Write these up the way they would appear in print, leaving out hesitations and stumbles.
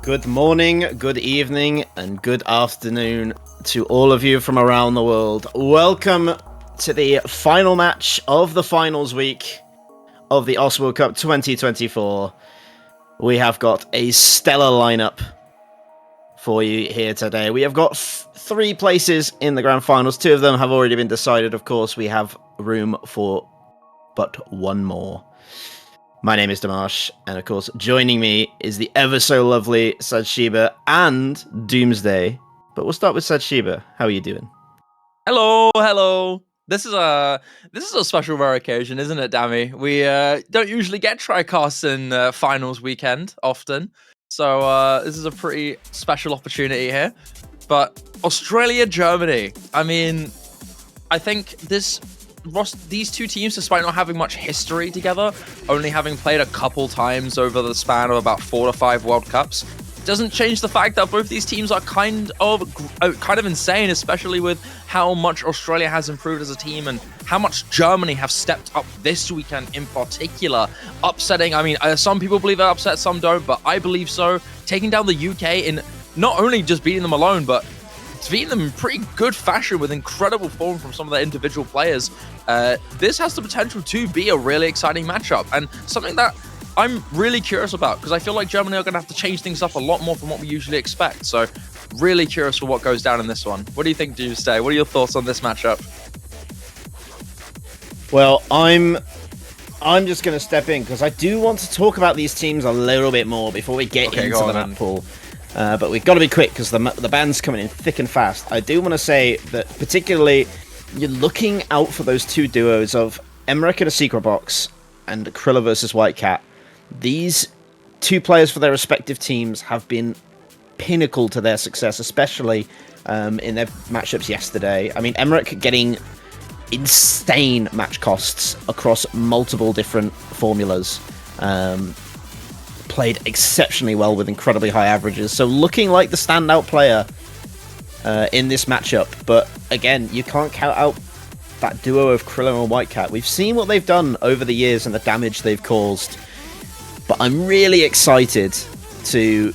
Good morning, good evening, and good afternoon to all of you from around the world. Welcome to the final match of the finals week of the OS World Cup 2024. We have got a stellar lineup for you here today. We have got 3 places in the grand finals. 2 of them have already been decided. Of course, we have room for but 1 more. My name is Dimash, and of course, joining me is the ever so lovely Sadshiba and Doomsday. But we'll start with Sadshiba. How are you doing? Hello. This is a special rare occasion, isn't it, Dammy? We don't usually get tricasts in finals weekend often, so this is a pretty special opportunity here. But Australia, Germany. I mean, I think these 2 teams, despite not having much history together, only having played a couple times over the span of about 4 to 5 World Cups, doesn't change the fact that both these teams are kind of insane, especially with how much Australia has improved as a team and how much Germany have stepped up this weekend in particular, upsetting. I mean, some people believe they're upset, some don't, but I believe so. Taking down the UK in not only just beating them alone, but beating them in pretty good fashion with incredible form from some of their individual players. This has the potential to be a really exciting matchup, and something that I'm really curious about, because I feel like Germany are going to have to change things up a lot more from what we usually expect. So really curious for what goes down in this one. What do you think, Doomsday? What are your thoughts on this matchup? Well, I'm just going to step in, because I do want to talk about these teams a little bit more before we get into the map pool. But we've got to be quick, because the band's coming in thick and fast. I do want to say that particularly you're looking out for those 2 duos of mrekk and ASecretBox and criller versus WhiteCat. These 2 players for their respective teams have been pinnacle to their success, especially in their matchups yesterday. I mean, mrekk getting insane match costs across multiple different formulas. Played exceptionally well with incredibly high averages, so looking like the standout player in this matchup. But again, you can't count out that duo of criller and WhiteCat. We've seen what they've done over the years and the damage they've caused, but I'm really excited to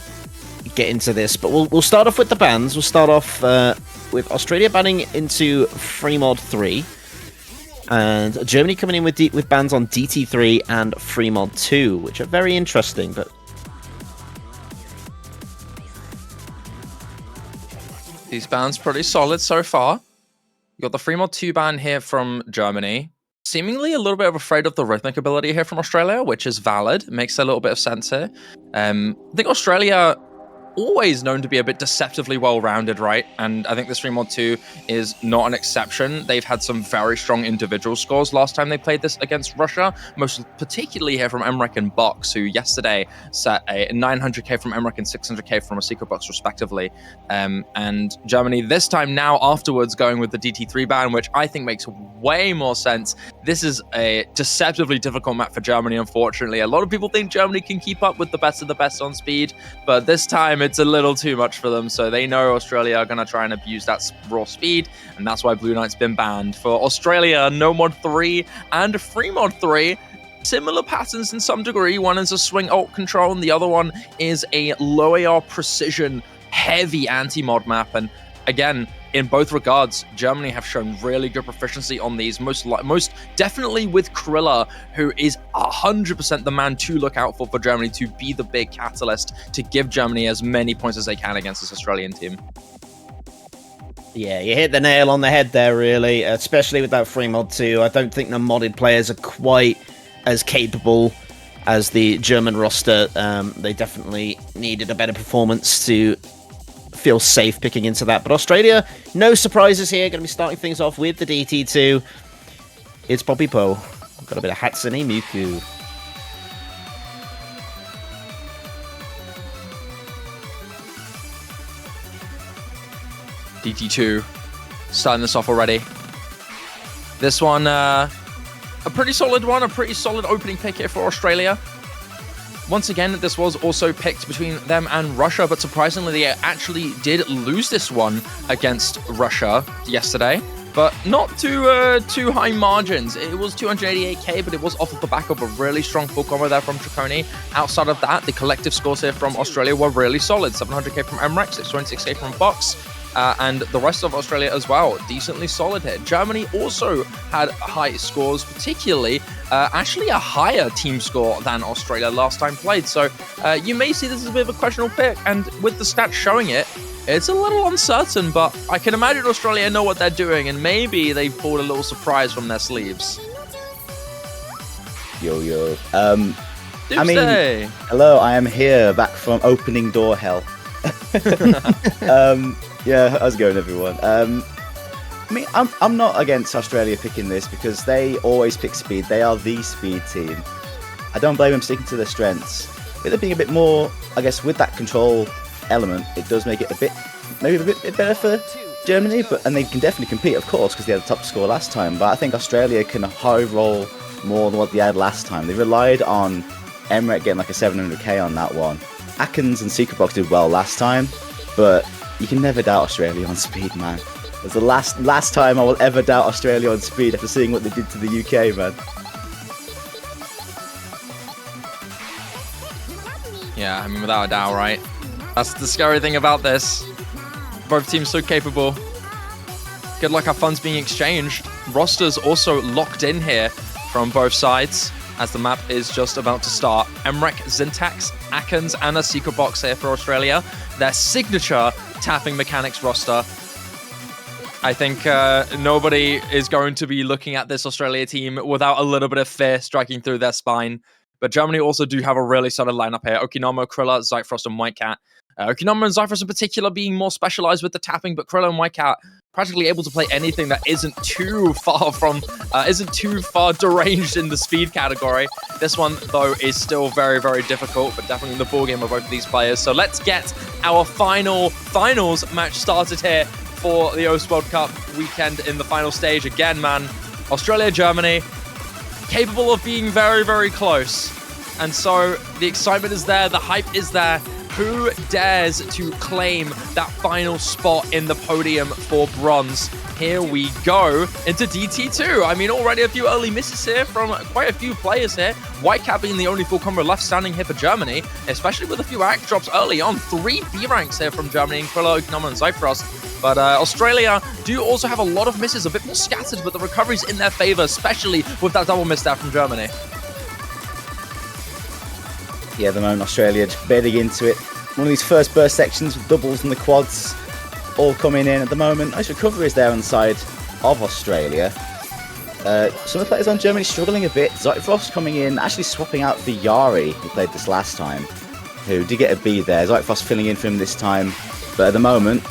get into this. But we'll start off with the bans. We'll start off with Australia banning into free mod 3. And Germany coming in with bans on DT3 and free mod 2, which are very interesting. But these bans pretty solid so far. You got the free mod 2 ban here from Germany. Seemingly a little bit afraid of the rhythmic ability here from Australia, which is valid. It makes a little bit of sense here. I think Australia, always known to be a bit deceptively well-rounded, right? And I think this free mod 2 is not an exception. They've had some very strong individual scores last time they played this against Russia, most particularly here from mrekk and Box, who yesterday set a 900k from mrekk and 600k from ASecretBox respectively. And Germany this time now afterwards going with the DT3 ban, which I think makes way more sense. This is a deceptively difficult map for Germany, unfortunately. A lot of people think Germany can keep up with the best of the best on speed, but this time it's a little too much for them, so they know Australia are going to try and abuse that raw speed, and that's why Blue Knight's been banned. For Australia, no mod 3 and free mod 3, similar patterns in some degree. One is a swing alt control, and the other one is a low AR precision heavy anti-mod map. And again, in both regards, Germany have shown really good proficiency on these, most definitely with criller, who is 100% the man to look out for Germany, to be the big catalyst to give Germany as many points as they can against this Australian team. Yeah, you hit the nail on the head there, really, especially with that free mod 2. I don't think the modded players are quite as capable as the German roster. They definitely needed a better performance to feel safe picking into that. But Australia, no surprises here. Going to be starting things off with the DT2. It's Poppy Poe. Got a bit of Hatsune Miku. DT2 starting this off already. This one, a pretty solid one, a pretty solid opening pick here for Australia. Once again, this was also picked between them and Russia, but surprisingly, they actually did lose this one against Russia yesterday. but not too high margins. It was 288k, but it was off of the back of a really strong full combo there from Draconi. Outside of that, the collective scores here from Australia were really solid. 700k from mrekk, 626k from Box, and the rest of Australia as well, decently solid here. Germany also had high scores, particularly actually a higher team score than Australia last time played. So you may see this as a bit of a questionable pick, and with the stats showing it, it's a little uncertain, but I can imagine Australia know what they're doing, and maybe they've pulled a little surprise from their sleeves. Yo. Doomsday. Hello, I am here, back from opening door hell. Yeah, how's it going, everyone? I'm not against Australia picking this because they always pick speed. They are the speed team. I don't blame them sticking to their strengths. With it being a bit more, I guess, with that control element, it does make it maybe a bit better for Germany, and they can definitely compete, of course, because they had the top score last time. But I think Australia can high roll more than what they had last time. They relied on mrekk getting like a 700k on that one. aknzx and ASecretBox did well last time, but you can never doubt Australia on speed, man. It's the last time I will ever doubt Australia on speed after seeing what they did to the UK, man. Yeah, I mean, without a doubt, right? That's the scary thing about this. Both teams so capable. Good luck, have funds being exchanged. Rosters also locked in here from both sides as the map is just about to start. mrekk, Zyntex, aknzx, and ASecretBox here for Australia. Their signature tapping mechanics roster. I think nobody is going to be looking at this Australia team without a little bit of fear striking through their spine. But Germany also do have a really solid lineup here. Okinamo, criller, ZeitFrost, and WhiteCat. Okinamo and ZeitFrost in particular being more specialized with the tapping, but criller and WhiteCat practically able to play anything that isn't too far deranged in the speed category. This one, though, is still very, very difficult, but definitely in the ballgame of both of these players. So let's get our finals match started here for the OS World Cup weekend in the final stage. Again, man, Australia, Germany, capable of being very, very close. And so the excitement is there, the hype is there. Who dares to claim that final spot in the podium for bronze? Here we go into DT2. I mean, already a few early misses here from quite a few players here. WhiteCat being the only full combo left standing here for Germany, especially with a few act drops early on. 3 B ranks here from Germany in criller, okinamo, and ZeitFrost. But Australia do also have a lot of misses, a bit more scattered, but the recovery's in their favor, especially with that double miss there from Germany. Yeah, at the moment, Australia just bedding into it. One of these first burst sections with doubles and the quads all coming in at the moment. Nice recoveries there on the side of Australia. Some of the players on Germany struggling a bit. ZeitFrost coming in, actually swapping out for Yary, who played this last time, who did get a B there. ZeitFrost filling in for him this time. But at the moment,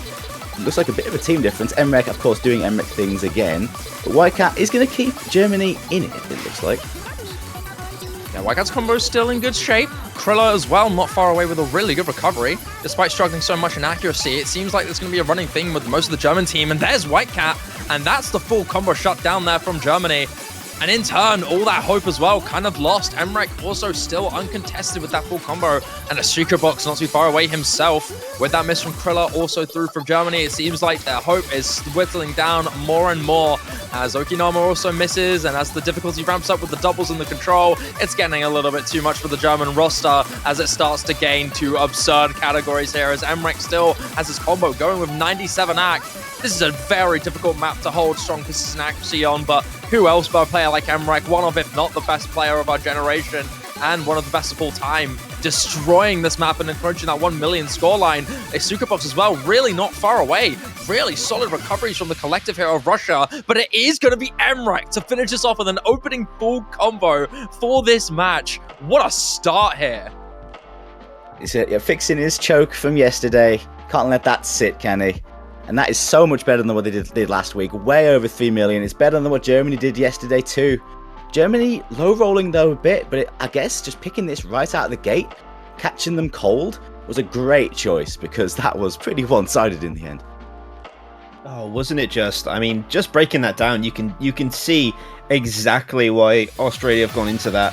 looks like a bit of a team difference. mrekk, of course, doing mrekk things again. But WhiteCat is going to keep Germany in it looks like. Yeah, WhiteCat's combo is still in good shape. Criller as well, not far away with a really good recovery. Despite struggling so much in accuracy, it seems like there's going to be a running theme with most of the German team. And there's WhiteCat, and that's the full combo shut down there from Germany. And in turn, all that hope as well kind of lost. mrekk also still uncontested with that full combo. And ASecretBox not too far away himself. With that miss from criller also through from Germany, it seems like their hope is whittling down more and more. As okinamo also misses, and as the difficulty ramps up with the doubles and the control, it's getting a little bit too much for the German roster as it starts to gain to absurd categories here. As mrekk still has his combo going with 97 act. This is a very difficult map to hold strong consistent accuracy on, but who else but a player like mrekk, one of, if not the best player of our generation, and one of the best of all time, destroying this map and encroaching that 1 million scoreline. ASecretBox as well, really not far away. Really solid recoveries from the collective here of Russia, but it is going to be mrekk to finish this off with an opening full combo for this match. What a start here. He's fixing his choke from yesterday. Can't let that sit, can he? And that is so much better than what they did last week. Way over 3 million. It's better than what Germany did yesterday too. Germany low rolling though a bit, but I guess just picking this right out of the gate, catching them cold, was a great choice because that was pretty one-sided in the end. Oh, wasn't it just? I mean, just breaking that down, you can see exactly why Australia have gone into that.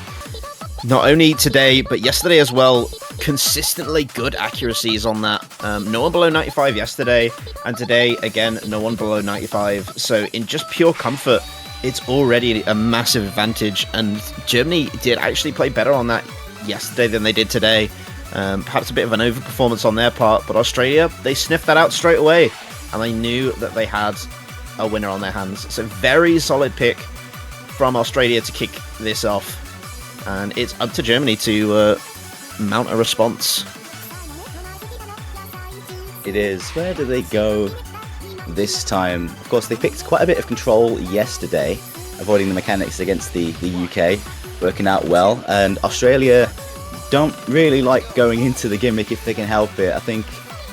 Not only today, but yesterday as well. consistently good accuracies on that. No one below 95 yesterday, and today, again, no one below 95. So in just pure comfort, it's already a massive advantage, and Germany did actually play better on that yesterday than they did today. Perhaps a bit of an overperformance on their part, but Australia, they sniffed that out straight away, and they knew that they had a winner on their hands. So very solid pick from Australia to kick this off, and it's up to Germany to mount a response. It is. Where do they go this time? Of course, they picked quite a bit of control yesterday, avoiding the mechanics against the UK, working out well. And Australia don't really like going into the gimmick if they can help it. I think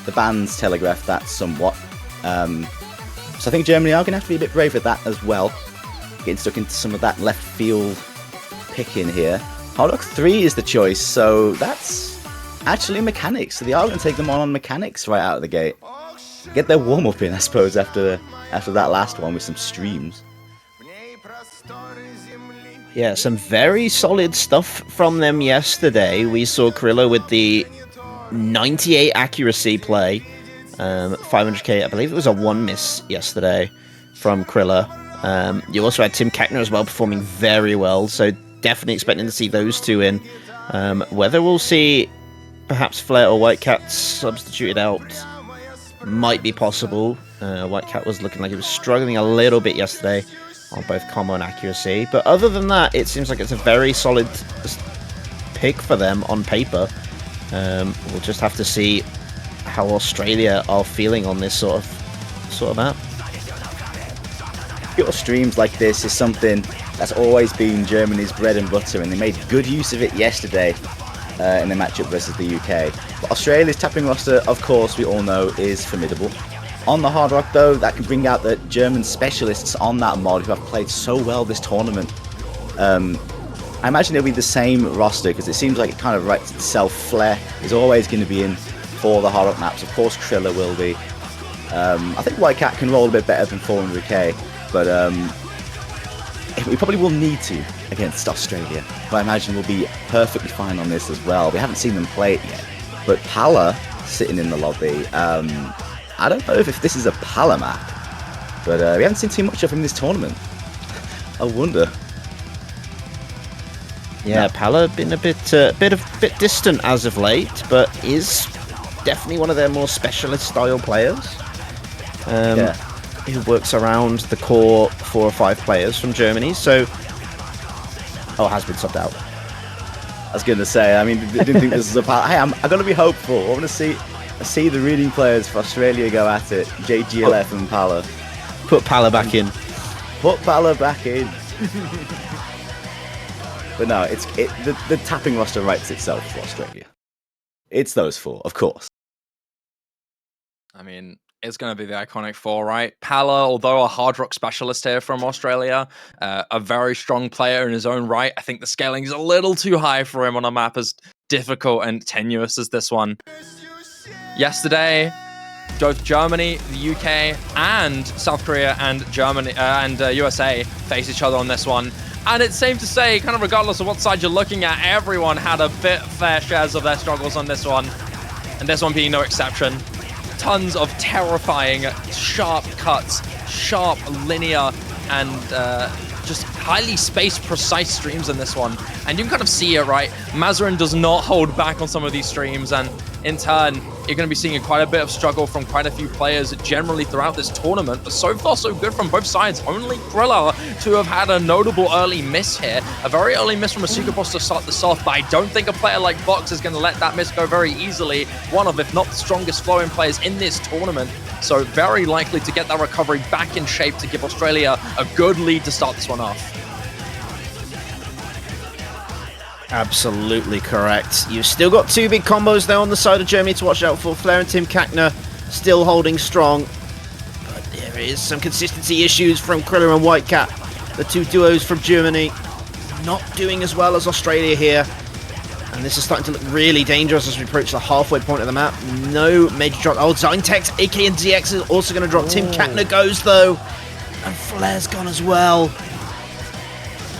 the bans telegraphed that somewhat. So I think Germany are going to have to be a bit brave with that as well. Getting stuck into some of that left field picking here. Hard Rock 3 is the choice, so that's actually mechanics. So they are going to take them on mechanics right out of the gate. Get their warm-up in, I suppose, after that last one with some streams. Yeah, some very solid stuff from them yesterday. We saw criller with the 98 accuracy play. 500k, I believe it was a 1 miss yesterday from criller. You also had Tim Kackner as well, performing very well, so definitely expecting to see those two in. Whether we'll see perhaps Fleh or WhiteCat substituted out might be possible. WhiteCat was looking like he was struggling a little bit yesterday on both combo and accuracy, but other than that, it seems like it's a very solid pick for them on paper. We'll just have to see how Australia are feeling on this sort of map. Pure streams like this is something that's always been Germany's bread and butter, and they made good use of it yesterday in the matchup versus the UK. But Australia's tapping roster, of course, we all know is formidable. On the Hard Rock, though, that can bring out the German specialists on that mod who have played so well this tournament. I imagine it'll be the same roster, because it seems like it kind of writes itself. Fleh is always going to be in for the Hard Rock maps. Of course, criller will be. I think WhiteCat can roll a bit better than 400k, but we probably will need to against Australia. But I imagine we'll be perfectly fine on this as well. We haven't seen them play it yet. But palr sitting in the lobby. I don't know if this is a palr map, but we haven't seen too much of him this tournament. I wonder. Yeah, palr been a bit distant as of late, but is definitely one of their more specialist style players. Who works around the core 4 or 5 players from Germany. So, has been subbed out. I was going to say, I mean, I didn't think this was a palr. Hey, I'm going to be hopeful. I want to see the reading players for Australia go at it. JGLF and palr. Put palr back in. Put palr back in. But no, the tapping roster writes itself for Australia. It's those 4, of course. I mean, it's going to be the iconic 4, right? palr, although a hard rock specialist here from Australia, a very strong player in his own right. I think the scaling is a little too high for him on a map as difficult and tenuous as this one. Yesterday, both Germany, the UK, and South Korea and Germany and USA face each other on this one. And it's safe to say, kind of regardless of what side you're looking at, everyone had a bit fair shares of their struggles on this one. And this one being no exception. Tons of terrifying, sharp cuts, sharp, linear, and just highly spaced, precise streams in this one. And you can kind of see it, right? Mazarin does not hold back on some of these streams, and in turn, you're going to be seeing quite a bit of struggle from quite a few players generally throughout this tournament. But so far, so good from both sides. Only criller to have had a notable early miss here. A very early miss from ASecretBox to start this off, but I don't think a player like Box is going to let that miss go very easily. One of, if not the strongest flowing players in this tournament. So very likely to get that recovery back in shape to give Australia a good lead to start this one off. Absolutely correct. You've still got 2 big combos there on the side of Germany to watch out for. Fleh and Tim Kackner still holding strong. But there is some consistency issues from criller and WhiteCat. The 2 duos from Germany not doing as well as Australia here. And this is starting to look really dangerous as we approach the halfway point of the map. No major drop. Oh, Zyntex, aknzx is also going to drop. Tim Kackner goes though. And Fleh's gone as well.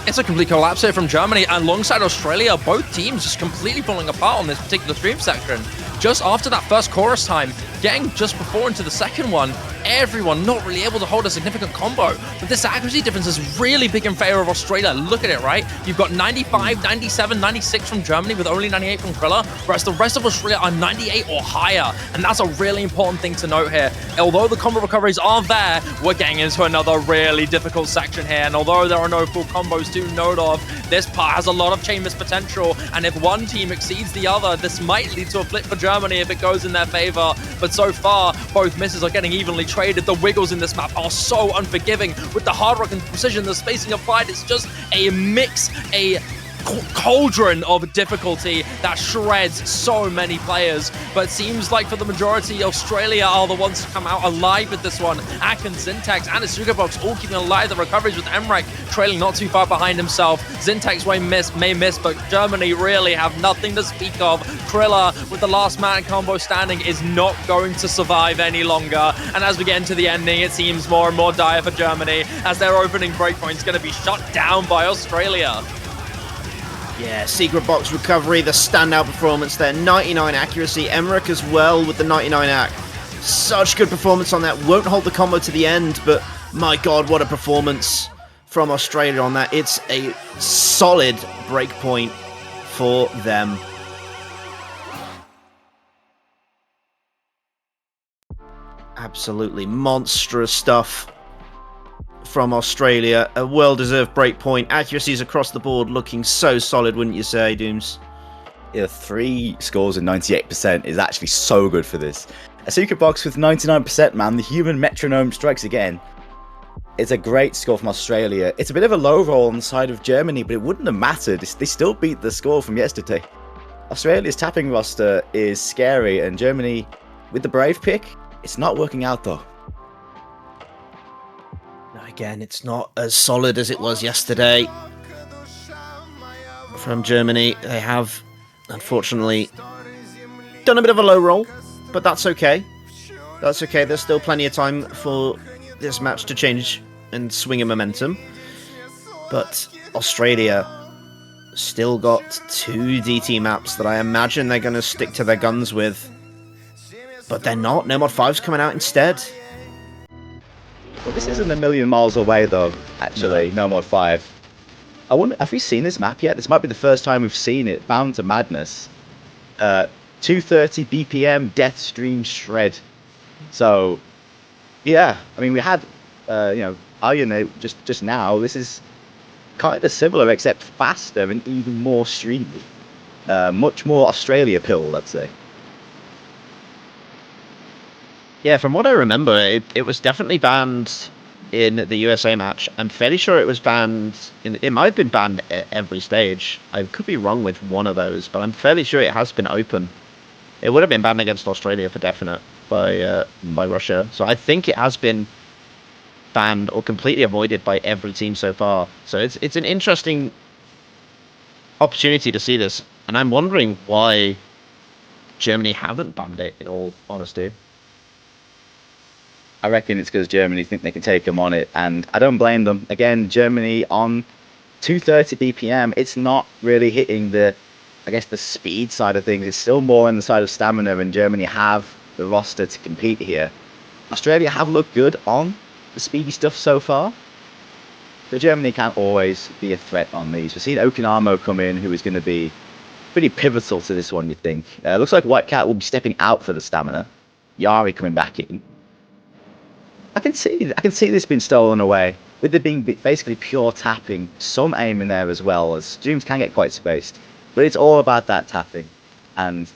It's a complete collapse here from Germany, and alongside Australia, both teams just completely falling apart on this particular stream section. Just after that first chorus time, getting just before into the second one, everyone not really able to hold a significant combo. But this accuracy difference is really big in favor of Australia. Look at it, right? You've got 95, 97, 96 from Germany with only 98 from criller, whereas the rest of Australia are 98 or higher. And that's a really important thing to note here. Although the combo recoveries are there, we're getting into another really difficult section here. And although there are no full combos to note of, this part has a lot of chain miss potential. And if one team exceeds the other, this might lead to a flip for Germany if it goes in their favor. But so far, both misses are getting evenly traded. The wiggles in this map are so unforgiving. With the hard rock and precision, the spacing applied, it's just a mix, a cauldron of difficulty that shreds so many players. But it seems like for the majority, Australia are the ones to come out alive with this one. Zyntex and ASecretBox all keeping alive the recoveries with mrekk trailing not too far behind himself. Zyntex may miss, but Germany really have nothing to speak of. Criller with the last man combo standing is not going to survive any longer. And as we get into the ending, it seems more and more dire for Germany as their opening breakpoint is going to be shut down by Australia. Yeah, ASecretBox recovery, the standout performance there. 99 accuracy. mrekk as well with the 99 ac. Such good performance on that. Won't hold the combo to the end, but my god, what a performance from Australia on that. It's a solid breakpoint for them. Absolutely monstrous stuff from Australia. A well-deserved breakpoint. Accuracies across the board looking so solid, wouldn't you say, Dooms? Yeah, 3 scores and 98% is actually so good for this. ASecretBox with 99%, man. The human metronome strikes again. It's a great score from Australia. It's a bit of a low roll on the side of Germany, but it wouldn't have mattered. They still beat the score from yesterday. Australia's tapping roster is scary, and Germany, with the Brave pick, it's not working out though. Again, it's not as solid as it was yesterday from Germany. They have, unfortunately, done a bit of a low roll, but that's okay. That's okay. There's still plenty of time for this match to change and swing a momentum. But Australia still got 2 DT maps that I imagine they're going to stick to their guns with. But they're not. No Mod 5's coming out instead. Well, this isn't a million miles away, though, actually. No Mod 5. I wonder, have we seen this map yet? This might be the first time we've seen it. Bound to Madness. 230 BPM, Death Stream Shred. So, yeah. I mean, we had, Iron just now. This is kind of similar, except faster and even more streamy. Much more Australia pill, let's say. Yeah, from what I remember, it was definitely banned in the USA match. I'm fairly sure it was banned it might have been banned at every stage. I could be wrong with one of those, but I'm fairly sure it has been open. It would have been banned against Australia for definite by Russia. So I think it has been banned or completely avoided by every team so far. So it's an interesting opportunity to see this, and I'm wondering why Germany haven't banned it, in all honesty. I reckon it's because Germany think they can take them on it, and I don't blame them. Again, Germany on 230 BPM, it's not really hitting the speed side of things. It's still more on the side of stamina, and Germany have the roster to compete here. Australia have looked good on the speedy stuff so far, but Germany can't always be a threat on these. We've seen Okinamo come in, who is going to be pretty pivotal to this one, you think. Looks like WhiteCat will be stepping out for the stamina. Yary coming back in. I can see this being stolen away, with it being basically pure tapping, some aim in there as well, as streams can get quite spaced. But it's all about that tapping, and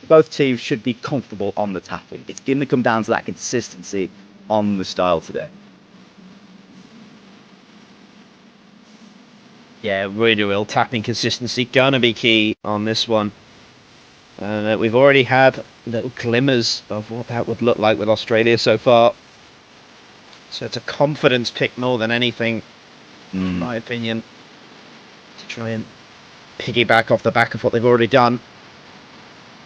both teams should be comfortable on the tapping. It's going to come down to that consistency on the style today. Yeah, really will. Tapping consistency gonna be key on this one. We've already had little glimmers of what that would look like with Australia so far. So it's a confidence pick more than anything, in my opinion, to try and piggyback off the back of what they've already done.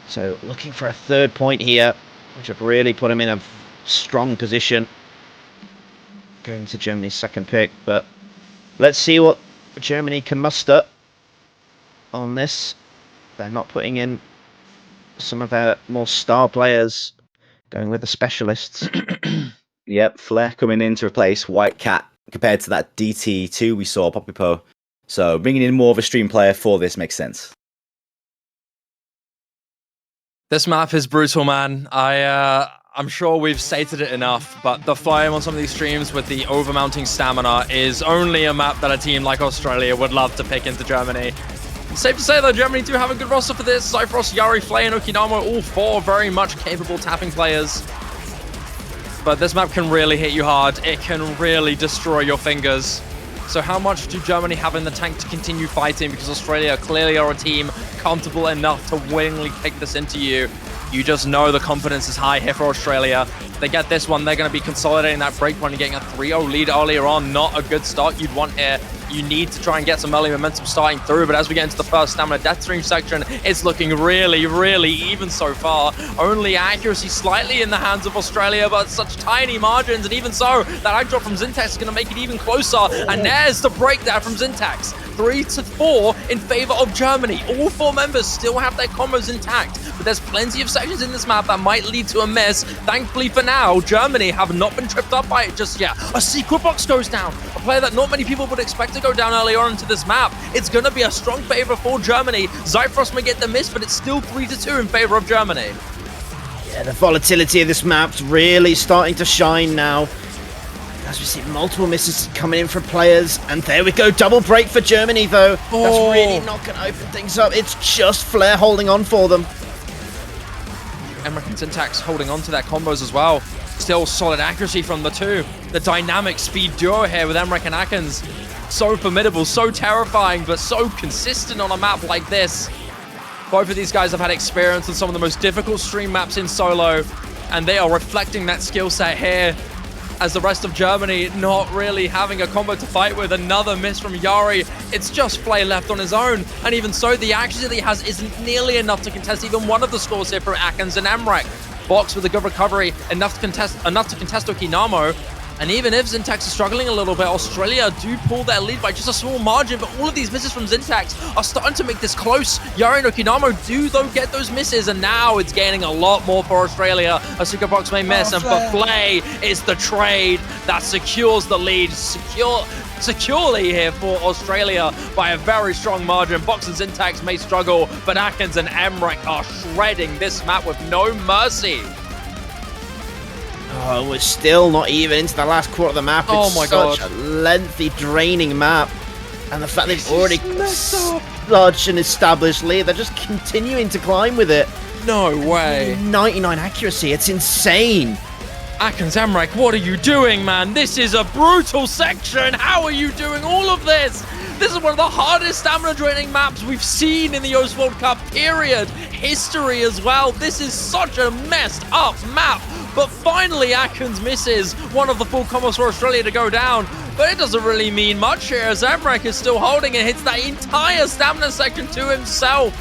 So looking for a 3rd point here, which would really put them in a strong position going to Germany's 2nd pick. But let's see what Germany can muster on this. They're not putting in some of their more star players, going with the specialists. Yep, Fleh coming in to replace WhiteCat compared to that DT2 we saw Poppypo. So bringing in more of a stream player for this makes sense. This map is brutal, man. I'm sure we've stated it enough, but the Flame on some of these streams with the overmounting stamina is only a map that a team like Australia would love to pick into Germany. Safe to say, though, Germany do have a good roster for this. ZeitFrost, Yary, Fleh, and Okinamo, all four very much capable tapping players. But this map can really hit you hard. It can really destroy your fingers. So how much do Germany have in the tank to continue fighting? Because Australia clearly are a team comfortable enough to willingly kick this into you. You just know the confidence is high here for Australia. If they get this one, they're going to be consolidating that breakpoint and getting a 3-0 lead earlier on. Not a good start you'd want here. You need to try and get some early momentum starting through, but as we get into the first stamina death stream section, it's looking really, really even so far. Only accuracy slightly in the hands of Australia, but such tiny margins, and even so, that ag drop from Zyntex is going to make it even closer, and there's the break there from Zyntex. 3-4 in favor of Germany. All four members still have their combos intact, but there's plenty of sections in this map that might lead to a miss. Thankfully for now, Germany have not been tripped up by it just yet. ASecretBox goes down, a player that not many people would expect to go down early on into this map. It's going to be a strong favor for Germany. ZeitFrost may get the miss, but it's still 3-2 in favor of Germany. Yeah, the volatility of this map's really starting to shine now. As we see multiple misses coming in from players, and there we go, double break for Germany though. That's really not going to open things up. It's just Fleh holding on for them. mrekk and Zyntex holding on to their combos as well. Still solid accuracy from the two. The dynamic speed duo here with mrekk and aknz. So formidable, so terrifying, but so consistent on a map like this. Both of these guys have had experience on some of the most difficult stream maps in solo, and they are reflecting that skill set here. As the rest of Germany not really having a combo to fight with. Another miss from Yary. It's just Fleh left on his own. And even so, the accuracy that he has isn't nearly enough to contest even one of the scores here from aknz and mrekk. Box with a good recovery, enough to contest Okinamo. And even if Zyntex is struggling a little bit, Australia do pull their lead by just a small margin, but all of these misses from Zyntex are starting to make this close. Yary and Okinamo do, though, get those misses, and now it's gaining a lot more for Australia. ASecretBox may miss, and for Fleh, it's the trade that secures the lead securely here for Australia by a very strong margin. Box and Zyntex may struggle, but aknz and mrekk are shredding this map with no mercy. Oh, we're still not even into the last quarter of the map. Oh it's my such God. a lengthy, draining map. And the fact they've already such an established lead, they're just continuing to climb with it. No way. 99 accuracy, it's insane. aknz, mrekk, what are you doing, man? This is a brutal section. How are you doing all of this? This is one of the hardest stamina draining maps we've seen in the O's World Cup, period. History as well. This is such a messed up map. But finally, aknz misses one of the full combos for Australia to go down. But it doesn't really mean much here, as mrekk is still holding and hits that entire stamina section to himself.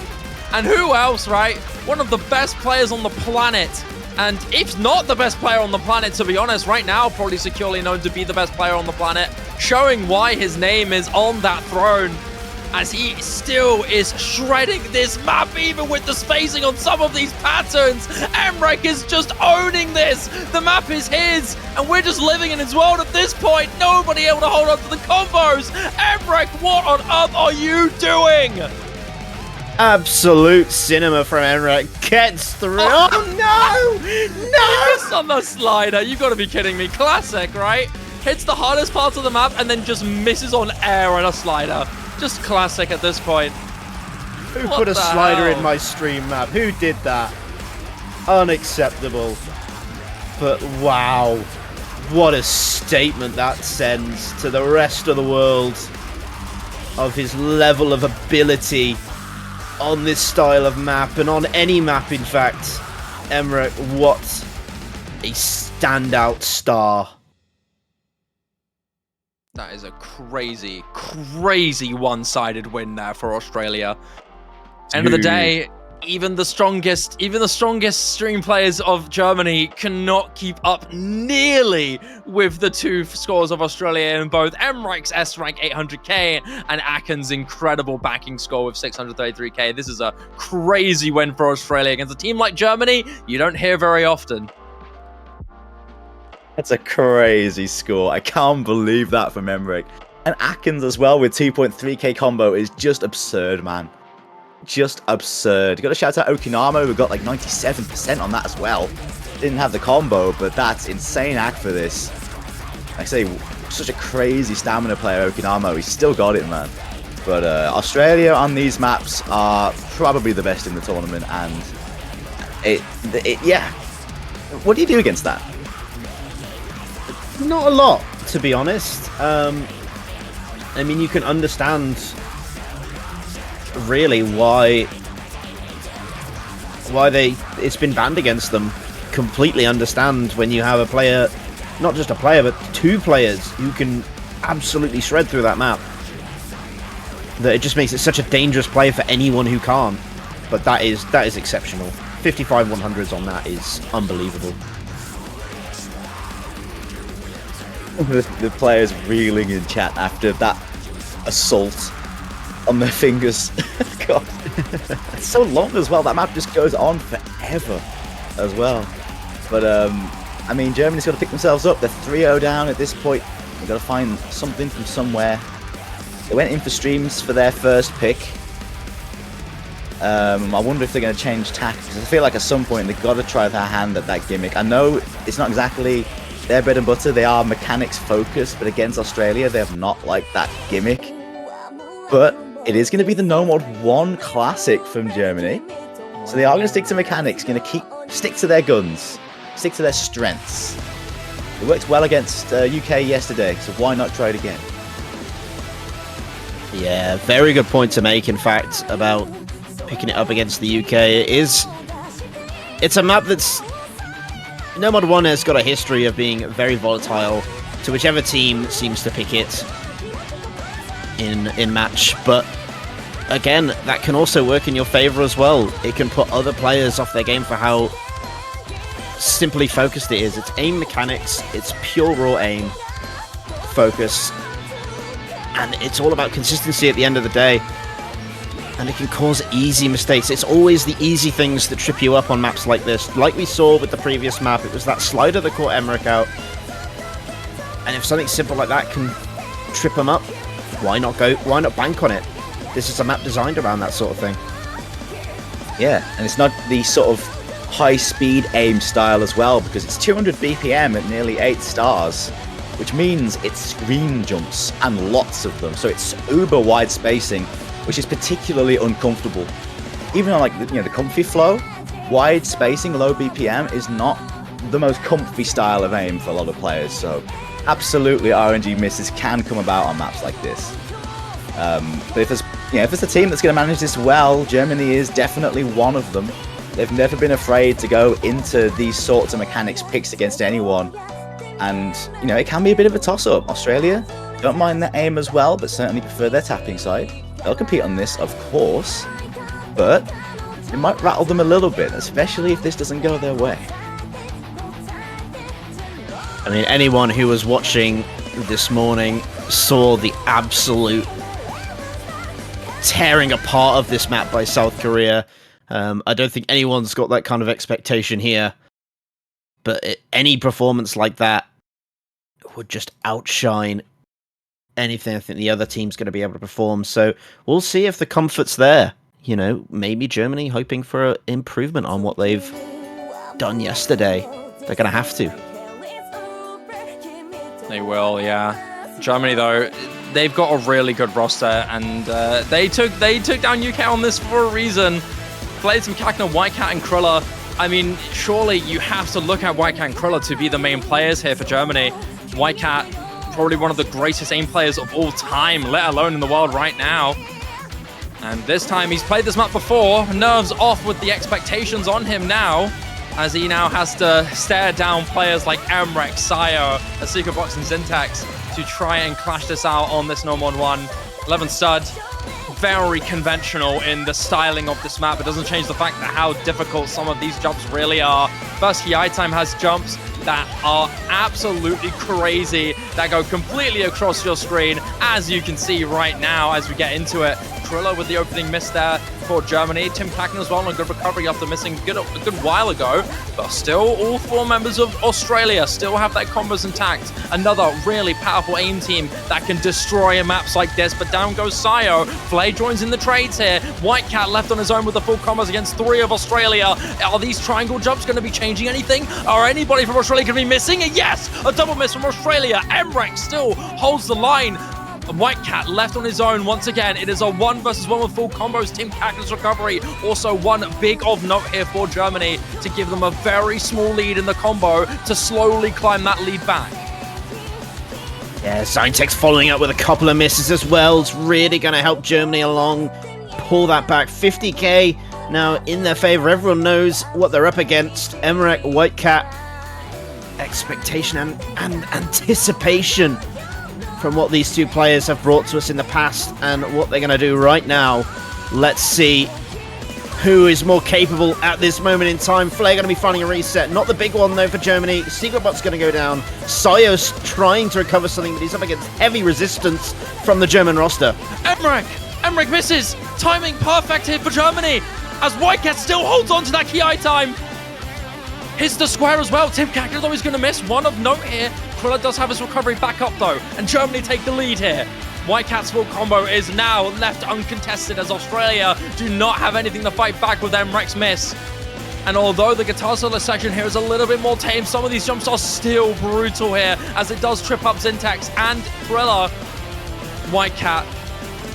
And who else, right? One of the best players on the planet. And if not the best player on the planet, to be honest, right now, probably securely known to be the best player on the planet, showing why his name is on that throne, as he still is shredding this map, even with the spacing on some of these patterns. mrekk is just owning this. The map is his, and we're just living in his world at this point. Nobody able to hold on to the combos. mrekk, what on earth are you doing? Absolute cinema from mrekk. Gets through. Oh no! No! Miss on the slider. You've got to be kidding me. Classic, right? Hits the hardest parts of the map and then just misses on air on a slider. Just classic at this point. Who What put a the slider hell? in my stream map? Who did that? Unacceptable. But wow. What a statement that sends to the rest of the world of his level of ability on this style of map, and on any map, in fact. mrekk, what a standout star. That is a crazy, crazy one-sided win there for Australia. End of the day, even the strongest stream players of Germany cannot keep up nearly with the two scores of Australia in both mrekk's S rank 800k and Akn's incredible backing score with 633k. This is a crazy win for Australia against a team like Germany you don't hear very often. That's a crazy score. I can't believe that from mrekk. And Akn's as well with 2.3k combo is just absurd, man. Just absurd. Got to shout out Okinamo, who got like 97% on that as well. Didn't have the combo, but that's insane act for this. Like I say, such a crazy stamina player, Okinamo. He's still got it, man. But Australia on these maps are probably the best in the tournament, and yeah. What do you do against that? Not a lot, to be honest. I mean, you can understand really why it's been banned against them. Completely understand when you have a player, not just a player, but two players who can absolutely shred through that map. That it just makes it such a dangerous play for anyone who can't. But that is exceptional. 55 100s on that is unbelievable. The players reeling in chat after that assault on their fingers. God, it's so long as well. That map just goes on forever as well. But I mean, Germany's got to pick themselves up. They're 3-0 down at this point. They've got to find something from somewhere. They went in for streams for their first pick. I wonder if they're going to change tack, because I feel like at some point they've got to try their hand at that gimmick. I know it's not exactly their bread and butter. They are mechanics focused, but against Australia they have not liked that gimmick. But it is going to be the No Mod 1 classic from Germany, so they are going to stick to mechanics, going to stick to their guns, stick to their strengths. It worked well against UK yesterday, so why not try it again? Yeah, very good point to make, in fact, about picking it up against the UK. It's a map that's... No Mod 1 has got a history of being very volatile to whichever team seems to pick it in match, but again, that can also work in your favor as well. It can put other players off their game for how simply focused it is. It's aim mechanics, it's pure raw aim focus, and it's all about consistency at the end of the day. And it can cause easy mistakes. It's always the easy things that trip you up on maps like this. Like we saw with the previous map, it was that slider that caught mrekk out. And if something simple like that can trip them up, why not bank on it? This is a map designed around that sort of thing. Yeah, and it's not the sort of high-speed aim style as well, because it's 200 BPM at nearly 8 stars, which means it's screen jumps, and lots of them. So it's uber wide spacing, which is particularly uncomfortable. Even on, like, the comfy flow, wide spacing, low BPM is not the most comfy style of aim for a lot of players. So absolutely, RNG misses can come about on maps like this. But if there's a team that's going to manage this well, Germany is definitely one of them. They've never been afraid to go into these sorts of mechanics picks against anyone. And, it can be a bit of a toss-up. Australia don't mind their aim as well, but certainly prefer their tapping side. They'll compete on this, of course, but it might rattle them a little bit, especially if this doesn't go their way. I mean, anyone who was watching this morning saw the absolute tearing apart of this map by South Korea. I don't think anyone's got that kind of expectation here, but any performance like that would just outshine anything I think the other team's going to be able to perform. So we'll see if the comfort's there. Maybe Germany hoping for an improvement on what they've done yesterday. They're going to have to. They will, yeah. Germany, though, they've got a really good roster, and they took down UK on this for a reason. Played some Kackner, WhiteCat, and criller. I mean, surely you have to look at WhiteCat and criller to be the main players here for Germany. WhiteCat, probably one of the greatest aim players of all time, let alone in the world right now. And this time he's played this map before. Nerves off with the expectations on him now, as he now has to stare down players like mrekk, Sayo, ASecretBox, and Zyntex to try and clash this out on this No Mod 1. 11 stud, very conventional in the styling of this map. It doesn't change the fact that how difficult some of these jumps really are. First, Hi Time has jumps that are absolutely crazy, that go completely across your screen, as you can see right now as we get into it. Criller with the opening miss there for Germany. Tim Kackner as well on a good recovery after missing a good while ago. But still, all 4 members of Australia still have their combos intact. Another really powerful aim team that can destroy maps like this. But down goes Sayo. Fleh joins in the trades here. WhiteCat left on his own with the full combos against 3 of Australia. Are these triangle jumps going to be changing anything? Are anybody from Australia going to be missing? Yes! A double miss from Australia. mrekk still holds the line. WhiteCat left on his own once again. It is a 1 versus 1 with full combos. Tim Kackner's recovery. Also one big of note here for Germany to give them a very small lead in the combo to slowly climb that lead back. Yeah, Zyntex following up with a couple of misses as well. It's really going to help Germany along, pull that back. 50k now in their favor. Everyone knows what they're up against. mrekk, WhiteCat, expectation and anticipation from what these 2 players have brought to us in the past and what they're going to do right now. Let's see who is more capable at this moment in time. Fleh going to be finding a reset. Not the big one, though, for Germany. ASecretBox going to go down. Sayo's trying to recover something, but he's up against heavy resistance from the German roster. mrekk misses. Timing perfect here for Germany as WhiteCat still holds on to that Hi Time. Hits the square as well. Tim Kackner, though, is going to miss. One of note here. Criller does have his recovery back up, though, and Germany take the lead here. WhiteCat's full combo is now left uncontested as Australia do not have anything to fight back with mrekk's miss. And although the guitar solo section here is a little bit more tame, some of these jumps are still brutal here as it does trip up Zyntex and Criller. WhiteCat,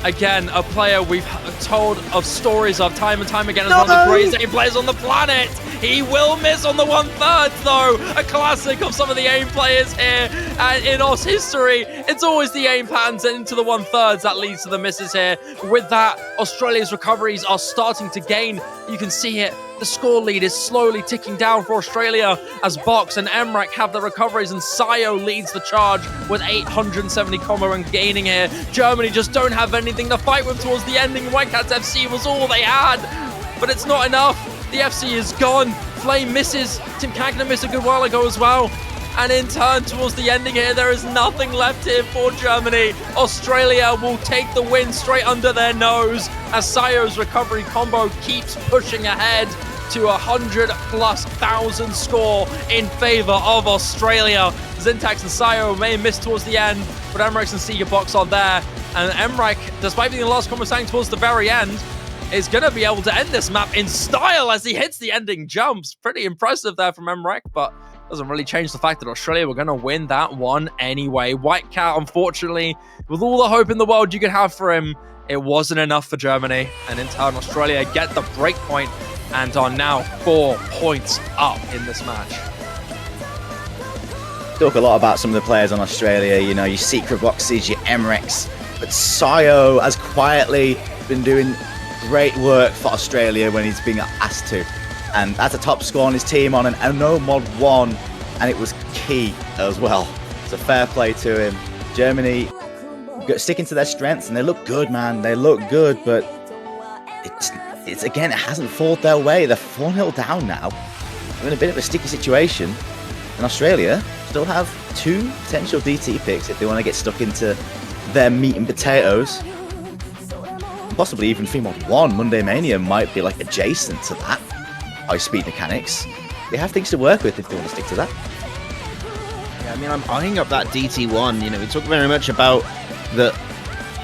again, a player we've told of stories of time and time again as one of the greatest aim players on the planet. He will miss on the 1/3 though. A classic of some of the aim players here. And in Oz history, it's always the aim patterns into the 1/3 that leads to the misses here. With that, Australia's recoveries are starting to gain. You can see it. The score lead is slowly ticking down for Australia as Box and mrekk have the recoveries and Sayo leads the charge with 870 combo and gaining here. Germany just don't have anything to fight with towards the ending. WhiteCat's FC was all they had, but it's not enough. The FC is gone. Fleh misses. Tim Kackner missed a good while ago as well. And in turn, towards the ending here, there is nothing left here for Germany. Australia will take the win straight under their nose as Sayo's recovery combo keeps pushing ahead to 100,000+ score in favor of Australia. Zyntex and Sayo may miss towards the end, but mrekk and ASecretBox are there. And mrekk, despite being the last combo sang towards the very end, is going to be able to end this map in style as he hits the ending jumps. Pretty impressive there from mrekk, but doesn't really change the fact that Australia were going to win that one anyway. WhiteCat, unfortunately, with all the hope in the world you could have for him, it wasn't enough for Germany. And in turn, Australia get the break point and are now 4 points up in this match. Talk a lot about some of the players on Australia, you know, your ASecretBoxes, your mrekks, but Sayo has quietly been doing great work for Australia when he's being asked to. And that's a top score on his team on an no mod 1, and it was key as well. So fair play to him. Germany sticking to their strengths, and they look good, man. They look good, but it's again, it hasn't fallen their way. They're 4-0 down now. They're in a bit of a sticky situation. And Australia still have 2 potential DT picks if they want to get stuck into their meat and potatoes. Possibly even 3 mod 1. Monday Mania might be like adjacent to that. High speed mechanics. They have things to work with if they want to stick to that. Yeah, I mean, I'm eyeing up that DT1. You know, we talk very much about that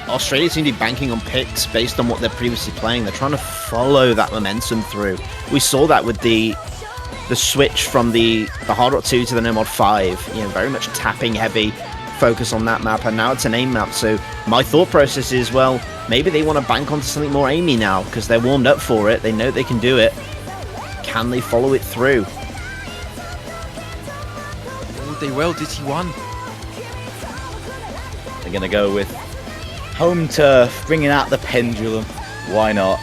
Australia seem to be banking on picks based on what they're previously playing. They're trying to follow that momentum through. We saw that with the switch from the Hard Rock 2 to the No Mod 5. You know, very much tapping heavy, focus on that map, and now it's an aim map. So my thought process is, well, maybe they want to bank onto something more aimy now because they're warmed up for it. They know they can do it. Can they follow it through? Oh, they will. DT1. They're going to go with home turf, bringing out the pendulum. Why not?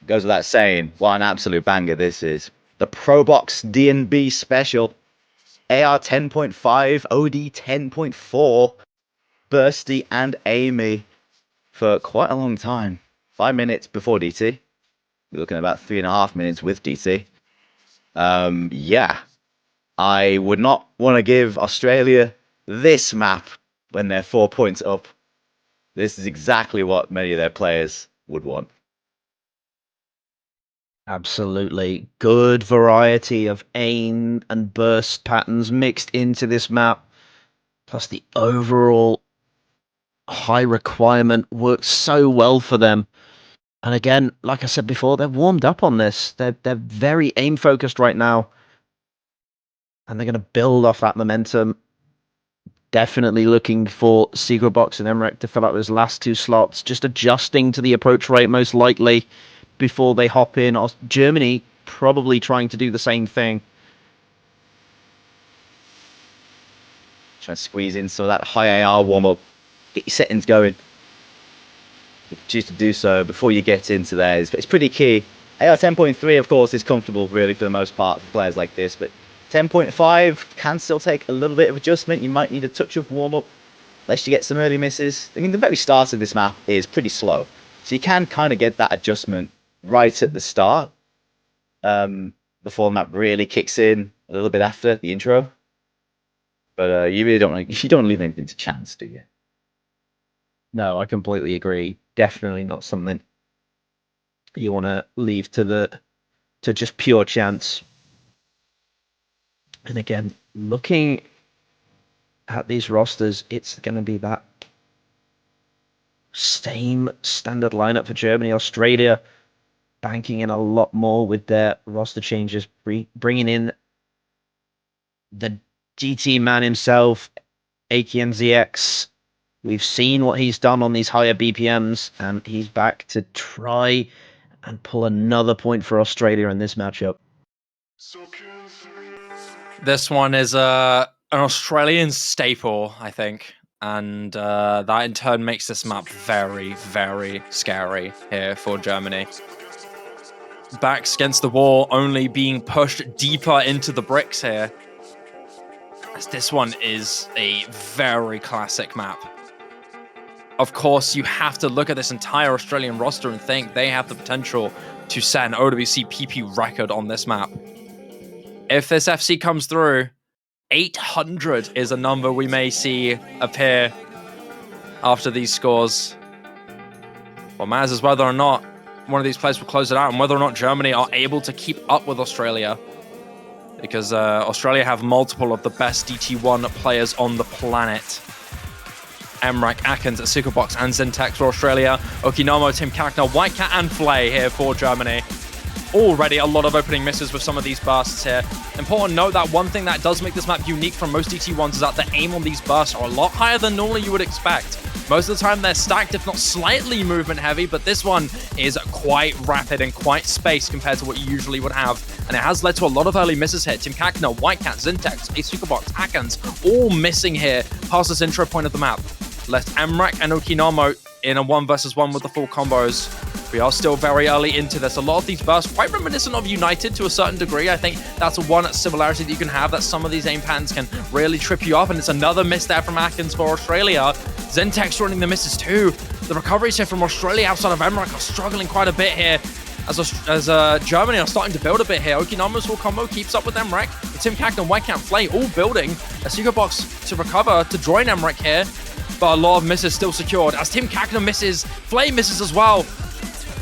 Goes without saying, what an absolute banger this is. The ProBox D&B special. AR 10.5, OD 10.4, Bursty and Amy. for quite a long time. 5 minutes before DT. We're looking at about 3.5 minutes with DT. Yeah. I would not want to give Australia this map when they're 4 points up. This is exactly what many of their players would want. Absolutely. Good variety of aim and burst patterns mixed into this map. Plus the overall high requirement works so well for them. And again, like I said before, they're warmed up on this. They're very aim focused right now. And they're going to build off that momentum. Definitely looking for ASecretBox and mrekk to fill out those last 2 slots. Just adjusting to the approach rate most likely before they hop in. Germany probably trying to do the same thing. Trying to squeeze in some of that high AR warm-up. Get your settings going. If you choose to do so before you get into there. It's pretty key. AR 10.3, of course, is comfortable really for the most part for players like this, but 10.5 can still take a little bit of adjustment. You might need a touch of warm-up, lest you get some early misses. I mean, the very start of this map is pretty slow, so you can kind of get that adjustment right at the start, before the map really kicks in a little bit after the intro. But you really don't want to leave anything to chance, do you? No, I completely agree. Definitely not something you want to leave to just pure chance. And again, looking at these rosters, it's going to be that same standard lineup for Germany. Australia banking in a lot more with their roster changes, bringing in the GT man himself, aknzx. We've seen what he's done on these higher BPMs, and he's back to try and pull another point for Australia in this matchup. This one is an Australian staple, I think. And that in turn makes this map very, very scary here for Germany. Backs against the wall, only being pushed deeper into the bricks here. As this one is a very classic map. Of course, you have to look at this entire Australian roster and think they have the potential to set an OWC PP record on this map. If this FC comes through, 800 is a number we may see appear after these scores. What matters is whether or not one of these players will close it out and whether or not Germany are able to keep up with Australia. Because Australia have multiple of the best DT1 players on the planet. mrekk, Akins, ASecretBox, and Zyntex for Australia. Okinamo, Kackner, WhiteCat, and Fleh here for Germany. Already a lot of opening misses with some of these bursts here. Important note that one thing that does make this map unique from most DT1s is that the aim on these bursts are a lot higher than normally you would expect. Most of the time they're stacked, if not slightly movement heavy, but this one is quite rapid and quite spaced compared to what you usually would have. And it has led to a lot of early misses here. Kackner, WhiteCat, Zyntex, ASecretBox, Akins, all missing here past this intro point of the map. Left mrekk and okinamo in a 1v1 with the full combos. We are still very early into this. A lot of these bursts quite reminiscent of United to a certain degree. I think that's one similarity that you can have, that some of these aim patterns can really trip you up, and it's another miss there from Akins for Australia. Zyntex running the misses too. The recoveries here from Australia outside of mrekk are struggling quite a bit here as Germany are starting to build a bit here. Okinamo's full combo keeps up with mrekk. Kackner, WhiteCat, Fleh all building. ASecretBox to recover to join mrekk here, but a lot of misses still secured as Kackner misses, Fleh misses as well.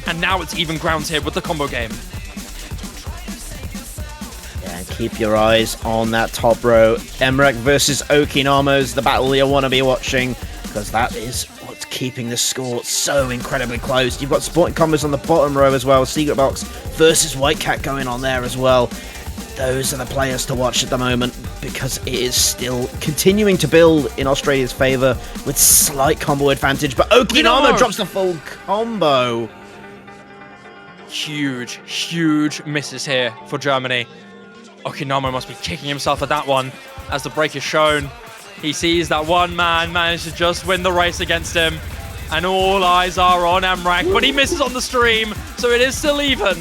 And now it's even grounds here with the combo game. Yeah, keep your eyes on that top row. mrekk versus Okinamo's the battle you'll want to be watching, because that is what's keeping the score so incredibly close. You've got supporting combos on the bottom row as well. ASecretBox versus WhiteCat going on there as well. Those are the players to watch at the moment, because it is still continuing to build in Australia's favour with slight combo advantage. But Okinamo drops the full combo. Huge, huge misses here for Germany. Okinamo must be kicking himself at that one as the break is shown. He sees that one man managed to just win the race against him, and all eyes are on mrekk, but he misses on the stream, so it is still even.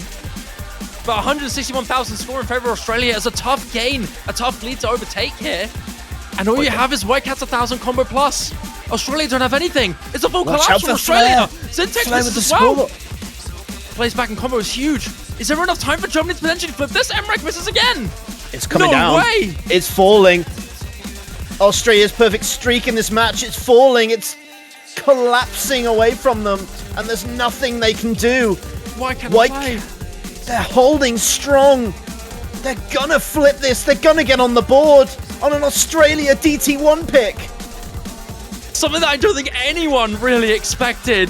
But 161,000 score in favor of Australia is a tough gain, a tough lead to overtake here. And all you have is WhiteCat's 1,000 combo plus. Australia don't have anything. It's a full Watch collapse out from for Australia. Fleh. Zyntex Fleh with misses the as well. score. Plays back in combo is huge. Is there enough time for Germany to potentially flip this? mrekk misses again. It's coming No down. way. It's falling. Australia's perfect streak in this match. It's falling. It's collapsing away from them. And there's nothing they can do. WhiteCat. They're holding strong. They're gonna flip this. They're gonna get on the board on an Australia DT1 pick. Something that I don't think anyone really expected.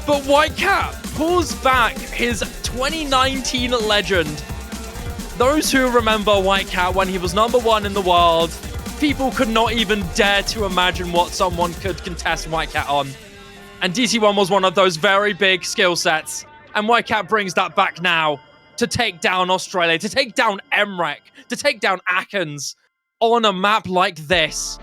But WhiteCat pulls back his 2019 legend. Those who remember WhiteCat when he was #1 in the world, people could not even dare to imagine what someone could contest WhiteCat on. And DT1 was one of those very big skill sets. And WhiteCat brings that back now to take down Australia, to take down mrekk, to take down aknzx on a map like this.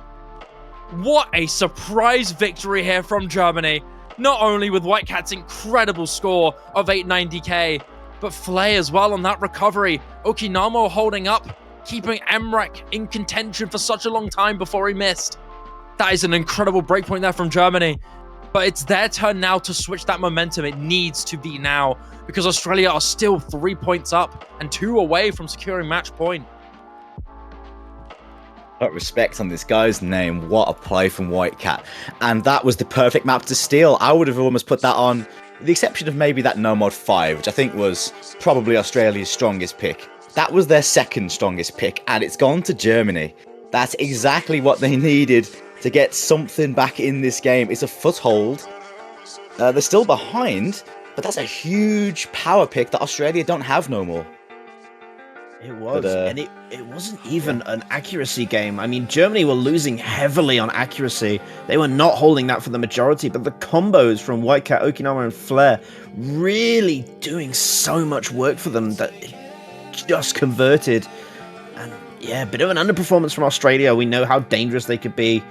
What a surprise victory here from Germany. Not only with WhiteCat's incredible score of 890k, but Fleh as well on that recovery. Okinamo holding up, keeping mrekk in contention for such a long time before he missed. That is an incredible breakpoint there from Germany. But it's their turn now to switch that momentum. It needs to be now, because Australia are still 3 points up and 2 away from securing match point. Got respect on this guy's name. What a play from WhiteCat. And that was the perfect map to steal. I would have almost put that on, with the exception of maybe that No Mod 5, which I think was probably Australia's strongest pick. That was their second strongest pick, and it's gone to Germany. That's exactly what they needed to get something back in this game. It's a foothold. They're still behind, but that's a huge power pick that Australia don't have no more. It was, and it wasn't even an accuracy game. I mean, Germany were losing heavily on accuracy. They were not holding that for the majority, but the combos from WhiteCat, okinamo, and Fleh really doing so much work for them that it just converted. And yeah, a bit of an underperformance from Australia. We know how dangerous they could be.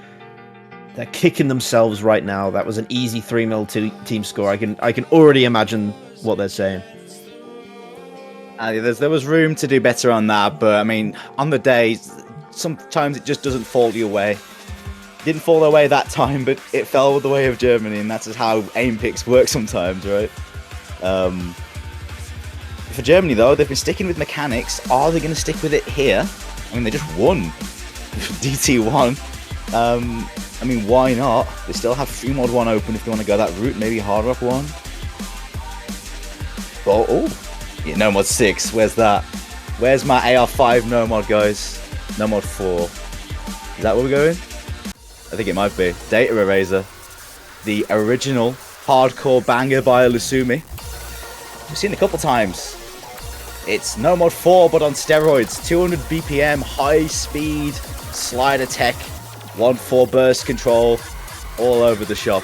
They're kicking themselves right now. That was an easy 3-0 team score. I can already imagine what they're saying. There was room to do better on that, but I mean, on the day, sometimes it just doesn't fall your way. Didn't fall their way that time, but it fell the way of Germany, and that's just how aim picks work sometimes, right? For Germany, though, they've been sticking with mechanics. Are they going to stick with it here? I mean, they just won DT1. I mean, why not? They still have free mod 1 open if they want to go that route. Maybe hard rock 1. Oh, yeah, no mod 6. Where's that? Where's my AR5 no mod, guys? No mod 4. Is that where we're going? I think it might be. Data Eraser. The original hardcore banger by Lusumi. We've seen it a couple times. It's no mod 4, but on steroids. 200 BPM, high speed, slider tech, 1-4 burst control, all over the shop.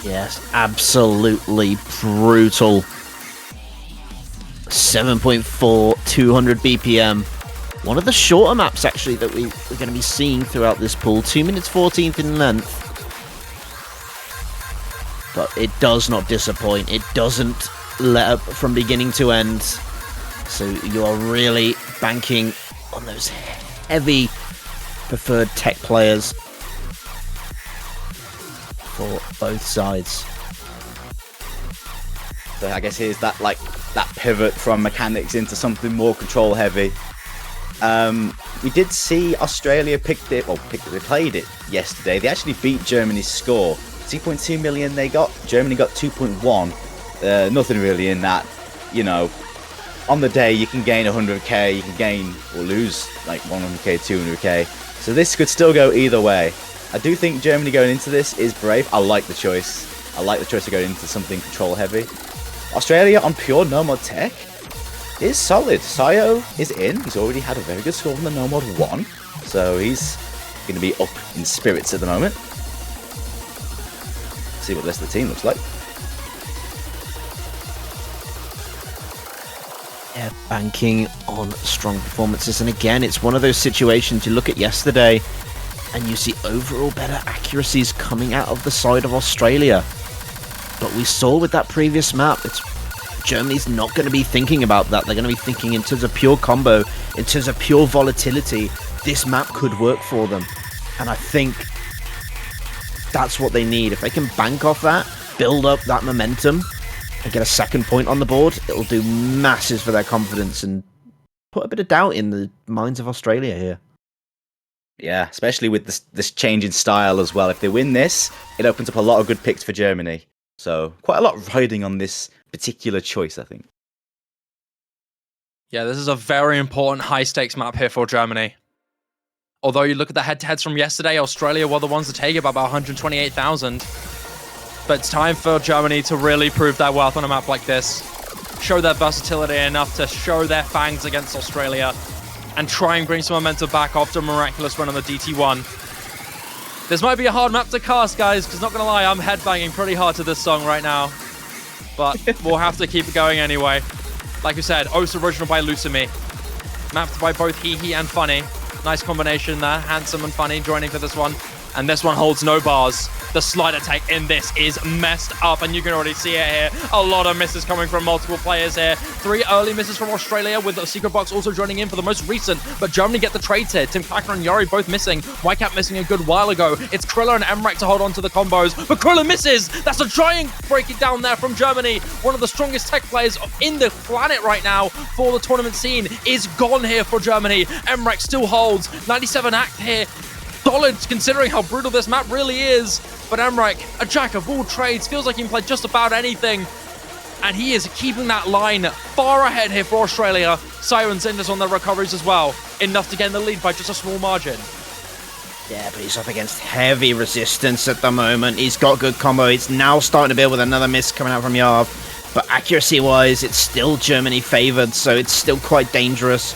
Yes, absolutely brutal. 7.4, 200 BPM. One of the shorter maps, actually, that we're going to be seeing throughout this pool. 2 minutes 14th in length. But it does not disappoint. It doesn't let up from beginning to end. So you are really banking on those heavy preferred tech players for both sides. So I guess here's that pivot from mechanics into something more control heavy. We did see Australia they played it yesterday. They actually beat Germany's score. 2.2 million they got. Germany got 2.1. Nothing really in that. You know, on the day you can gain 100k, you can gain or lose like 100k, 200k. So this could still go either way. I do think Germany going into this is brave. I like the choice. I like the choice of going into something control heavy. Australia on pure no mod tech is solid. Sayo is in. He's already had a very good score on the no mod 1. So he's going to be up in spirits at the moment. See what the rest of the team looks like. Yeah, banking on strong performances. And again, it's one of those situations you look at yesterday and you see overall better accuracies coming out of the side of Australia. But we saw with that previous map, Germany's not going to be thinking about that. They're going to be thinking in terms of pure combo, in terms of pure volatility. This map could work for them. And I think that's what they need. If they can bank off that, build up that momentum, and get a second point on the board, it'll do masses for their confidence and put a bit of doubt in the minds of Australia here. Yeah, especially with this change in style as well. If they win this, it opens up a lot of good picks for Germany. So quite a lot riding on this particular choice, I think. Yeah, this is a very important high-stakes map here for Germany. Although you look at the head-to-heads from yesterday, Australia were the ones to take it by about 128,000. But it's time for Germany to really prove their worth on a map like this. Show their versatility enough to show their fangs against Australia and try and bring some momentum back after a miraculous run on the DT1. This might be a hard map to cast, guys, because not going to lie, I'm headbanging pretty hard to this song right now. But we'll have to keep it going anyway. Like we said, Os original by Lucimi. Mapped by both He and Funny. Nice combination there, handsome and funny joining for this one. And this one holds no bars. The slide attack in this is messed up, and you can already see it here. A lot of misses coming from multiple players here. 3 early misses from Australia, with ASecretBox also joining in for the most recent. But Germany get the trades here. Kackner and Yary both missing. WhiteCat missing a good while ago. It's Criller and mrekk to hold on to the combos. But Criller misses! That's a giant break it down there from Germany. One of the strongest tech players in the planet right now for the tournament scene is gone here for Germany. mrekk still holds. 97 act here. Solid considering how brutal this map really is. But mrekk, a jack of all trades, feels like he can play just about anything. And he is keeping that line far ahead here for Australia. Siren's Zyntex on their recoveries as well. Enough to get in the lead by just a small margin. Yeah, but he's up against heavy resistance at the moment. He's got good combo. It's now starting to build with another miss coming out from Yarv. But accuracy-wise, it's still Germany favoured, so it's still quite dangerous.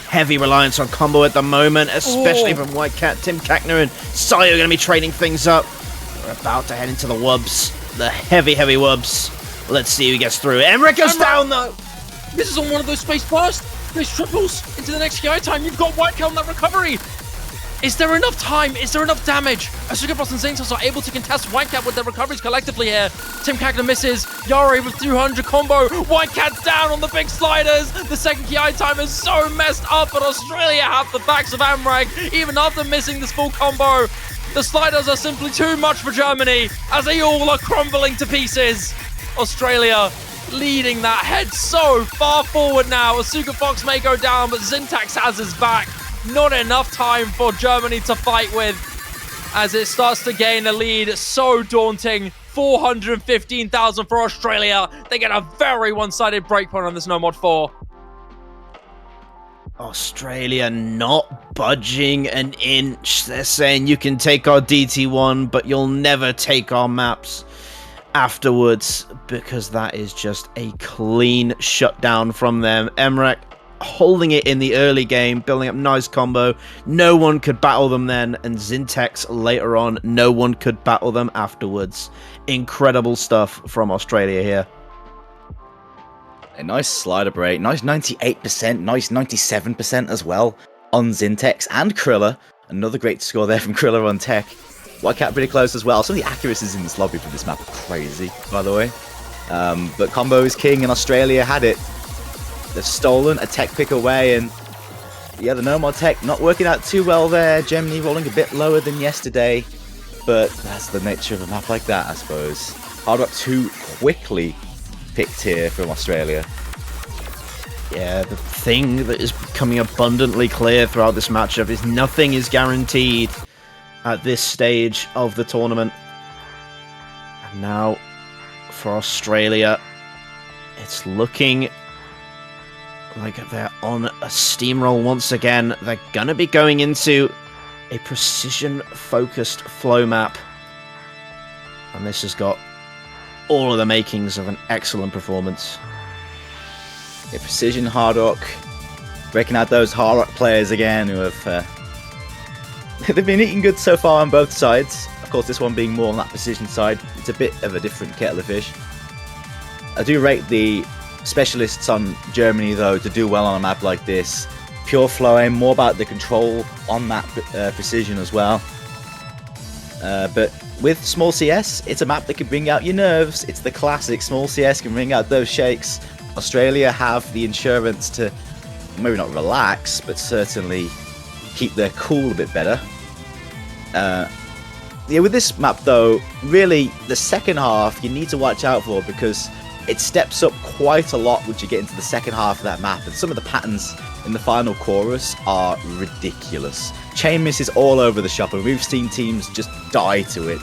Heavy reliance on combo at the moment, especially from WhiteCat. Kackner and Sayo are going to be trading things up. We're about to head into the wubs. The heavy wubs. Let's see who gets through. mrekk goes down, though. This is on one of those space bursts. Those triples into the next KI time. You've got WhiteCat on that recovery. Is there enough time? Is there enough damage? ASecretBox and Zyntex are able to contest WhiteCat with their recoveries collectively here. Kackner misses. Yary with 200 combo. WhiteCat's down on the big sliders. The second KI time is so messed up, but Australia have the backs of mrekk, even after missing this full combo. The sliders are simply too much for Germany, as they all are crumbling to pieces. Australia leading that head so far forward now. ASecretBox may go down, but Zyntex has his back. Not enough time for Germany to fight with as it starts to gain a lead. So daunting. 415,000 for Australia. They get a very one-sided breakpoint on this No Mod 4. Australia not budging an inch. They're saying you can take our DT1, but you'll never take our maps afterwards, because that is just a clean shutdown from them. mrekk holding it in the early game, building up nice combo. No one could battle them then, and Zyntex later on, no one could battle them afterwards. Incredible stuff from Australia here. A nice slider break, nice 98%, nice 97% as well on Zyntex and Criller. Another great score there from Criller on tech. WhiteCat pretty close as well. Some of the accuracies in this lobby for this map are crazy, by the way. But combo is king, and Australia had it. They've stolen a tech pick away, and yeah, the no more tech not working out too well there. Germany rolling a bit lower than yesterday, but that's the nature of a map like that, I suppose. Hard Rock 2 quickly picked here from Australia. Yeah, the thing that is becoming abundantly clear throughout this matchup is nothing is guaranteed at this stage of the tournament. And now, for Australia, it's looking like they're on a steamroll once again. They're going to be going into a precision-focused flow map. And this has got all of the makings of an excellent performance. Yeah, precision Hard Rock, breaking out those Hard Rock players again who have they've been eating good so far on both sides. Of course, this one being more on that precision side. It's a bit of a different kettle of fish. I do rate the specialists on Germany, though, to do well on a map like this. Pure flow aim, more about the control on that precision as well. But with small CS, it's a map that can bring out your nerves. It's the classic small CS can bring out those shakes. Australia have the insurance to maybe not relax, but certainly keep their cool a bit better. Yeah, with this map though, really the second half you need to watch out for because it steps up quite a lot once you get into the second half of that map, and some of the patterns in the final chorus are ridiculous. Chain misses all over the shop, and we've seen teams just die to it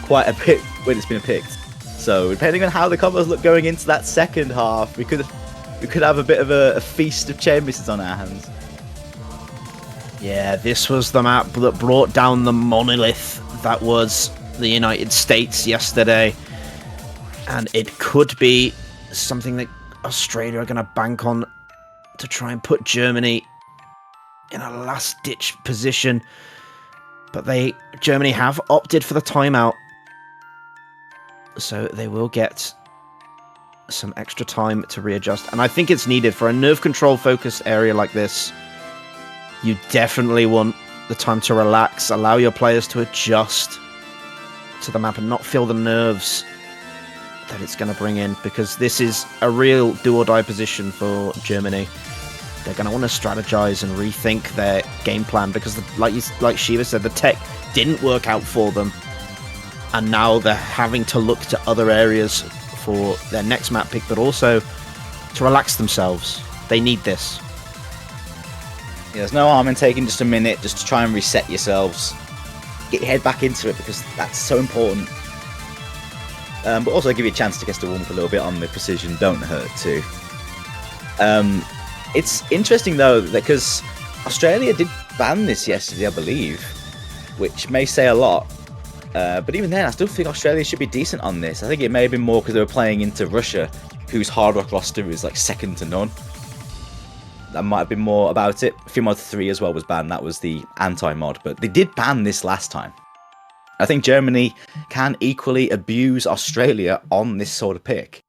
quite a bit when it's been picked. So depending on how the combos look going into that second half, we could have a bit of a feast of chain misses on our hands. Yeah, this was the map that brought down the monolith that was the United States yesterday. And it could be something that Australia are going to bank on to try and put Germany in a last-ditch position. But Germany have opted for the timeout. So they will get some extra time to readjust. And I think it's needed for a nerve control focused area like this. You definitely want the time to relax, allow your players to adjust to the map and not feel the nerves that it's going to bring in, because this is a real do or die position for Germany. They're going to want to strategize and rethink their game plan because, like Shiva said, the tech didn't work out for them, and now they're having to look to other areas for their next map pick, but also to relax themselves. They need this. Yeah, there's no harm in taking just a minute just to try and reset yourselves. Get your head back into it because that's so important. But also give you a chance to get to warm up a little bit on the precision don't hurt too. It's interesting though because Australia did ban this yesterday, I believe, which may say a lot. But even then, I still think Australia should be decent on this. I think it may have been more because they were playing into Russia, whose hard rock roster is like second to none. That might have been more about it. FreeMod 3 as well was banned. That was the anti-mod, but they did ban this last time. I think Germany can equally abuse Australia on this sort of pick.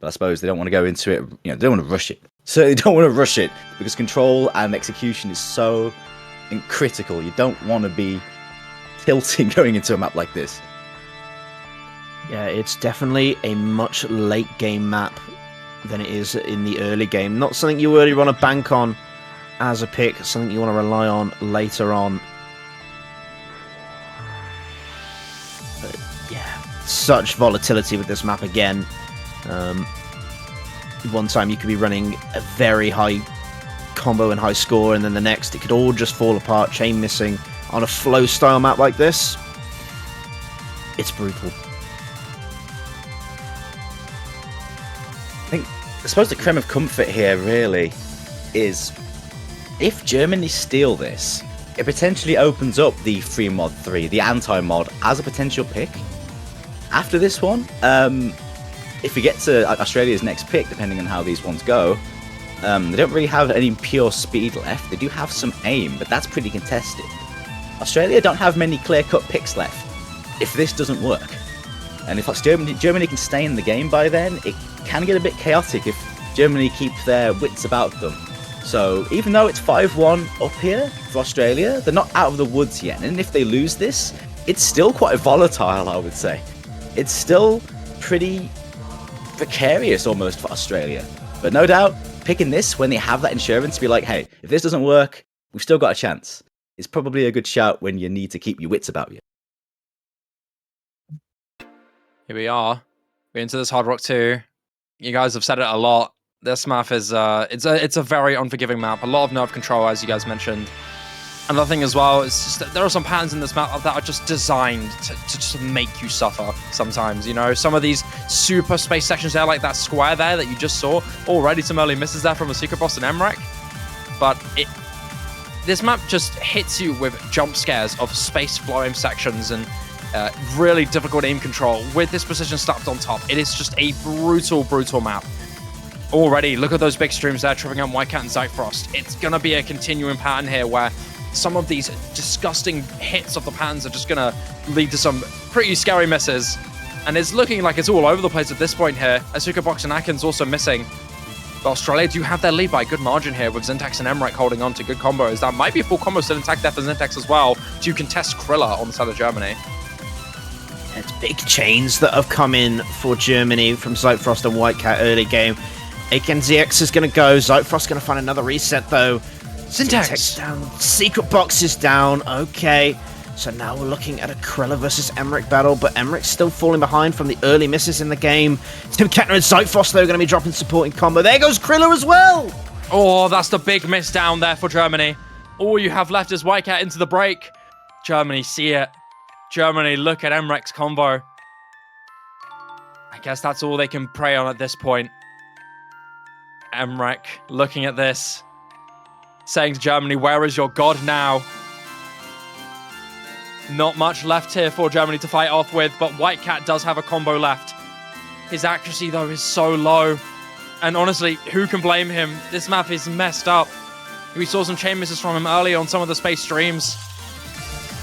But I suppose they don't want to go into it, they don't want to rush it. So they don't want to rush it because control and execution is so critical. You don't want to be tilting going into a map like this. Yeah, it's definitely a much late game map than it is in the early game. Not something you really want to bank on as a pick, something you want to rely on later on. But yeah, such volatility with this map again. One time you could be running a very high combo and high score, and then the next it could all just fall apart, chain missing on a flow style map like this. It's brutal. I suppose the creme of comfort here really is if Germany steal this, it potentially opens up the FreeMod 3, the anti-mod, as a potential pick. After this one, if we get to Australia's next pick, depending on how these ones go, they don't really have any pure speed left. They do have some aim, but that's pretty contested. Australia don't have many clear-cut picks left if this doesn't work. And if Germany can stay in the game by then, it can get a bit chaotic if Germany keep their wits about them. So even though it's 5-1 up here for Australia, they're not out of the woods yet. And if they lose this, it's still quite volatile, I would say. It's still pretty precarious almost for Australia. But no doubt, picking this when they have that insurance to be like, hey, if this doesn't work, we've still got a chance. It's probably a good shout when you need to keep your wits about you. Here we are. We're into this Hard Rock 2. You guys have said it a lot. This map is it's a very unforgiving map. A lot of nerve control, as you guys mentioned. Another thing as well is just that there are some patterns in this map that are just designed to just make you suffer sometimes. Some of these super space sections there, like that square there that you just saw. Already some early misses there from ASecretBox and mrekk. But this map just hits you with jump scares of space flowing sections and really difficult aim control with this precision stacked on top. It is just a brutal, brutal map. Already, look at those big streams there, tripping out WhiteCat and ZeitFrost. It's going to be a continuing pattern here where some of these disgusting hits of the patterns are just going to lead to some pretty scary misses. And it's looking like it's all over the place at this point here. ASecretBox and aknzx also missing. But Australia do have their lead by a good margin here with Zyntex and mrekk holding on to good combos. That might be a full combo still intact there for Zyntex as well to contest criller on the side of Germany. It's big chains that have come in for Germany from ZeitFrost and WhiteCat early game. aknzx is going to go. ZeitFrost going to find another reset though. Zyntex down. ASecretBox is down. Okay. So now we're looking at a criller versus mrekk battle, but mrekk's still falling behind from the early misses in the game. Tim Kackner and ZeitFrost, though, going to be dropping supporting combo. There goes criller as well! Oh, that's the big miss down there for Germany. All you have left is WhiteCat into the break. Germany see it. Germany look at mrekk's combo. I guess that's all they can prey on at this point. mrekk looking at this, saying to Germany, where is your god now? Not much left here for Germany to fight off with, but WhiteCat does have a combo left. His accuracy, though, is so low. And honestly, who can blame him? This map is messed up. We saw some chain misses from him earlier on some of the space streams.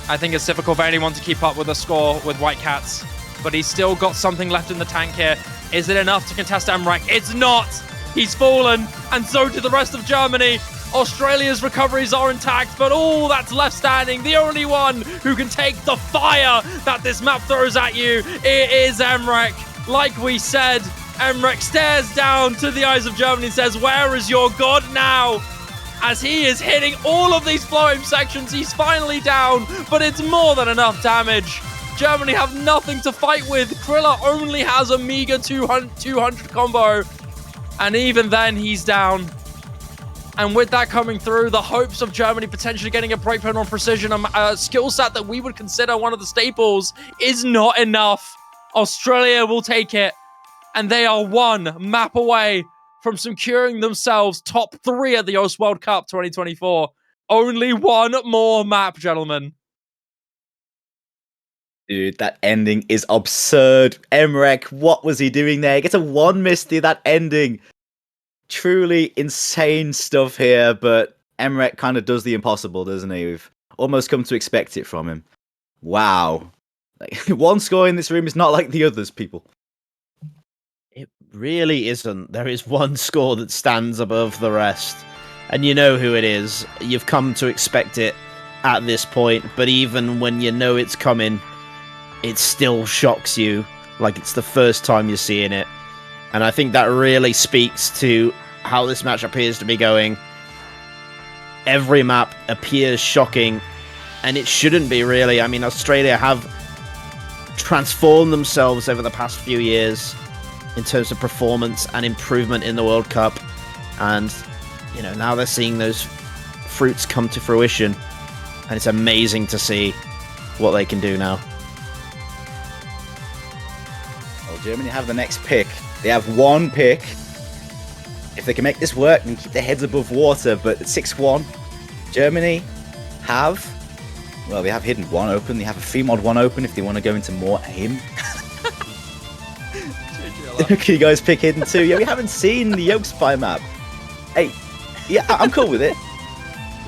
I think it's difficult for anyone to keep up with the score with WhiteCats, but he's still got something left in the tank here. Is it enough to contest mrekk? It's not! He's fallen, and so did the rest of Germany. Australia's recoveries are intact, but all that's left standing, the only one who can take the fire that this map throws at you, it is mrekk. Like we said, mrekk stares down to the eyes of Germany and says, where is your god now? As he is hitting all of these flowing sections, he's finally down, but it's more than enough damage. Germany have nothing to fight with. Criller only has a meager 200 combo, and even then he's down. And with that coming through, the hopes of Germany potentially getting a breakpoint on precision, a skill set that we would consider one of the staples, is not enough. Australia will take it, and they are one map away from securing themselves top 3 at the OS World Cup 2024. Only one more map, gentlemen. Dude, that ending is absurd. mrekk, what was he doing there? He gets a 1 miss through that ending. Truly insane stuff here, but mrekk kind of does the impossible, doesn't he? We've almost come to expect it from him. Wow. Like, one score in this room is not like the others, people. It really isn't. There is one score that stands above the rest. And you know who it is. You've come to expect it at this point, but even when you know it's coming, it still shocks you like it's the first time you're seeing it. And I think that really speaks to how this match appears to be going. Every map appears shocking, and it shouldn't be, really. I mean, Australia have transformed themselves over the past few years in terms of performance and improvement in the World Cup. And, you know, now they're seeing those fruits come to fruition. And it's amazing to see what they can do now. Well, Germany have the next pick. They have 1 pick. If they can make this work and keep their heads above water, but at 6-1, Germany have... Well, they have hidden 1 open. They have a 3-mod 1 open if they want to go into more aim. Can you guys pick hidden 2? Yeah, we haven't seen the Yoke Spy map. Hey, yeah, I'm cool with it.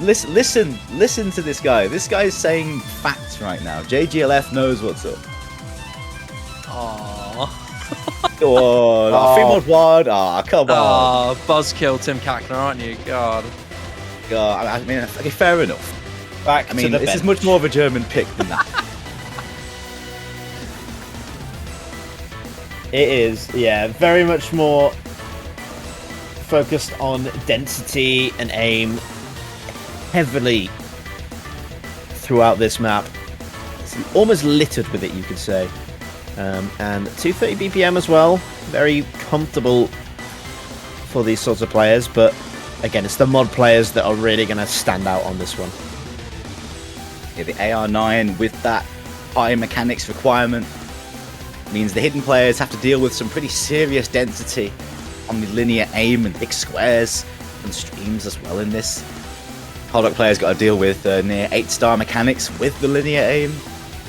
Listen to this guy. This guy is saying facts right now. JGLF knows what's up. Aww. Oh, 3-mod 1. Ah, come on. Buzzkill Tim Kackner, aren't you? God. I mean, okay, fair enough. Back I mean, to the this bench. is much more of a German pick than that. It is, yeah, very much more focused on density and aim heavily throughout this map. It's almost littered with it, you could say. And 230 BPM as well, very comfortable for these sorts of players, but again, it's the mod players that are really going to stand out on this one. Yeah, the AR9 with that high mechanics requirement means the hidden players have to deal with some pretty serious density on the linear aim and big squares and streams as well in this. Hard Rock players got to deal with near 8-star mechanics with the linear aim.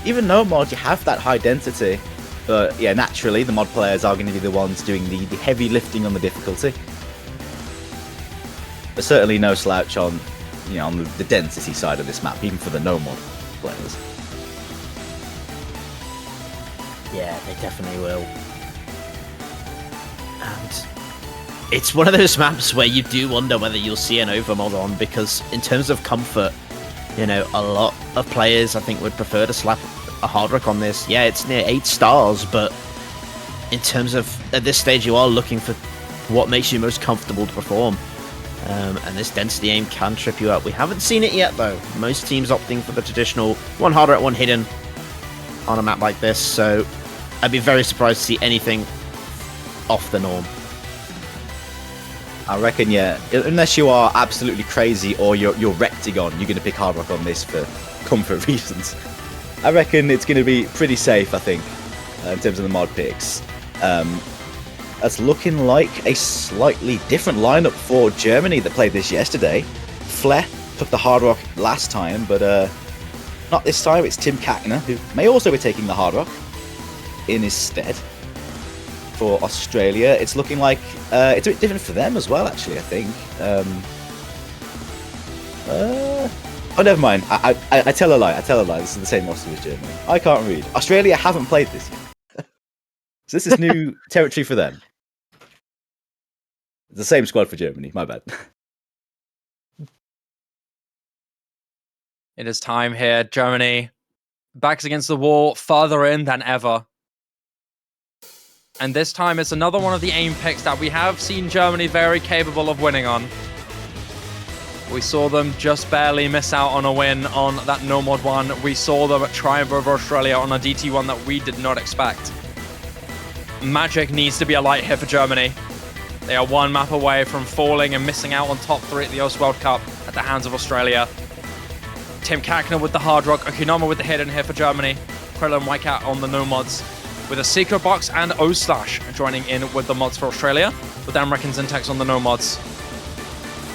Even no mod, you have that high density. But yeah, naturally, the mod players are going to be the ones doing the heavy lifting on the difficulty. But certainly no slouch on, you know, on the density side of this map, even for the no mod players. Yeah, they definitely will. And it's one of those maps where you do wonder whether you'll see an overmod on, because in terms of comfort, you know, a lot of players I think would prefer to slap a hard rock on this. Yeah, it's near 8 stars, but in terms of at this stage you are looking for what makes you most comfortable to perform. And this density aim can trip you up. We haven't seen it yet, though. Most teams opting for the traditional one harder at one hidden on a map like this, so I'd be very surprised to see anything off the norm. I reckon, yeah, unless you are absolutely crazy or you're Rectagon, you're going to pick Hard Rock on this for comfort reasons. I reckon it's going to be pretty safe, I think, in terms of the mod picks. That's looking like a slightly different lineup for Germany that played this yesterday. Fleh took the Hard Rock last time, but not this time. It's Tim Kackner, who may also be taking the Hard Rock in his stead. For Australia, it's looking like it's a bit different for them as well, actually, I think. Oh, never mind. I tell a lie. This is the same roster as Germany. I can't read. Australia haven't played this yet. So this is new territory for them. It's the same squad for Germany. My bad. It is time here. Germany, backs against the wall, farther in than ever. And this time it's another one of the aim picks that we have seen Germany very capable of winning on. We saw them just barely miss out on a win on that No Mod 1. We saw them triumph over Australia on a DT1 that we did not expect. Magic needs to be a light here for Germany. They are one map away from falling and missing out on top 3 at the Oz World Cup at the hands of Australia. Tim Kackner with the Hard Rock, okinamo with the hidden here for Germany. Criller and WhiteCat on the no mods, with ASecretBox and oslash joining in with the mods for Australia, with mrekk and Zyntex on the no mods.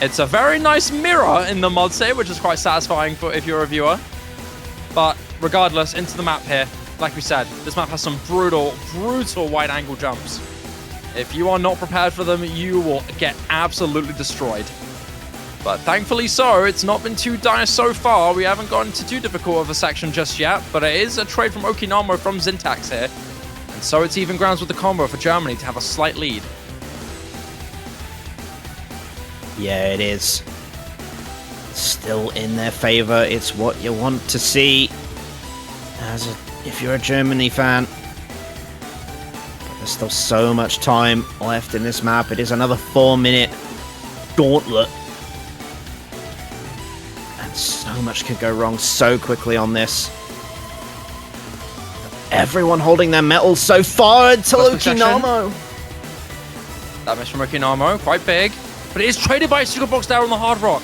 It's a very nice mirror in the mods here, which is quite satisfying for if you're a viewer. But regardless, into the map here. Like we said, this map has some brutal wide-angle jumps. If you are not prepared for them, you will get absolutely destroyed. But thankfully so, it's not been too dire so far. We haven't gotten to too difficult of a section just yet, but it is a trade from okinamo from Zyntex here. And so it's even grounds with the combo for Germany to have a slight lead. Yeah, it is. Still in their favor. It's what you want to see if you're a Germany fan. But there's still so much time left in this map. It is another 4-minute gauntlet. And so much could go wrong so quickly on this. Everyone holding their mettle so far until okinamo. That miss from okinamo, quite big. But it is traded by ASecretBox there on the Hard Rock.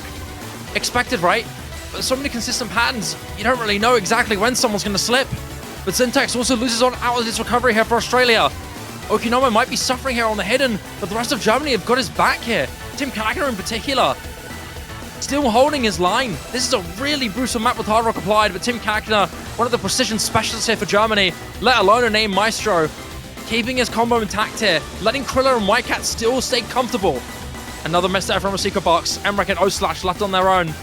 Expected, right? But so many consistent patterns, you don't really know exactly when someone's going to slip. But Zyntex also loses out of this recovery here for Australia. okinamo might be suffering here on the hidden, but the rest of Germany have got his back here. Tim Kackner in particular, still holding his line. This is a really brutal map with Hard Rock applied, but Tim Kackner, one of the precision specialists here for Germany, let alone a name Maestro, keeping his combo intact here, letting Criller and WhiteCat still stay comfortable. Another miss there from ASecretBox. mrekk and oslash left on their own.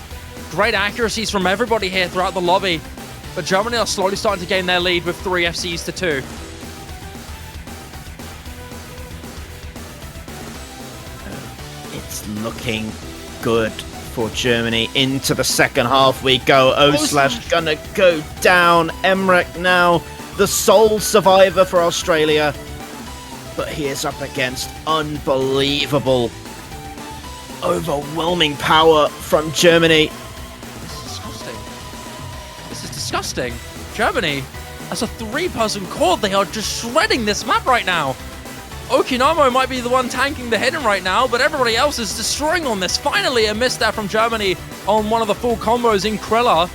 Great accuracies from everybody here throughout the lobby. But Germany are slowly starting to gain their lead with 3 FCs to 2. It's looking good for Germany. Into the second half we go. oslash gonna go down. mrekk now the sole survivor for Australia. But he is up against unbelievable, overwhelming power from Germany. This is disgusting. Germany, as a 3-person quad, they are just shredding this map right now. okinamo might be the one tanking the hidden right now, but everybody else is destroying on this. Finally, a miss there from Germany on one of the full combos in Criller.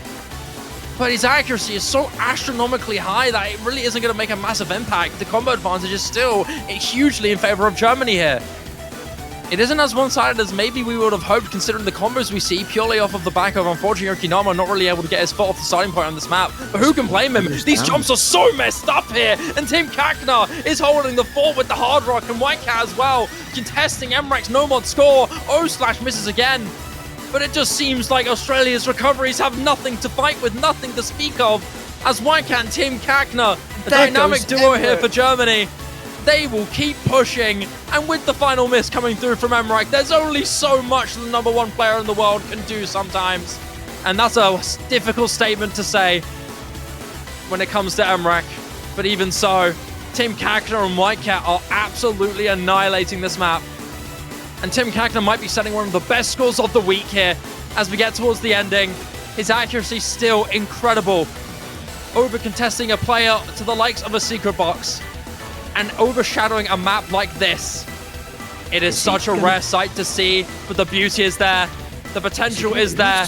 But his accuracy is so astronomically high that it really isn't going to make a massive impact. The combo advantage is still hugely in favor of Germany here. It isn't as one-sided as maybe we would have hoped, considering the combos we see purely off of the back of, unfortunately, okinamo not really able to get his foot off the starting point on this map. But who can blame him? These jumps are so messed up here, and Tim Kackner is holding the fort with the Hard Rock, and WhiteCat as well, contesting mrekk's no-mod score. oslash misses again. But it just seems like Australia's recoveries have nothing to fight with, nothing to speak of, as WhiteCat and Tim Kackner, a dynamic duo here for Germany. They will keep pushing, and with the final miss coming through from mrekk, there's only so much the #1 player in the world can do sometimes. And that's a difficult statement to say when it comes to mrekk. But even so, Tim Kackner and WhiteCat are absolutely annihilating this map. And Tim Kackner might be setting one of the best scores of the week here as we get towards the ending. His accuracy still incredible. Over-contesting a player to the likes of ASecretBox and overshadowing a map like this. It is such a rare sight to see, but the beauty is there. The potential is there.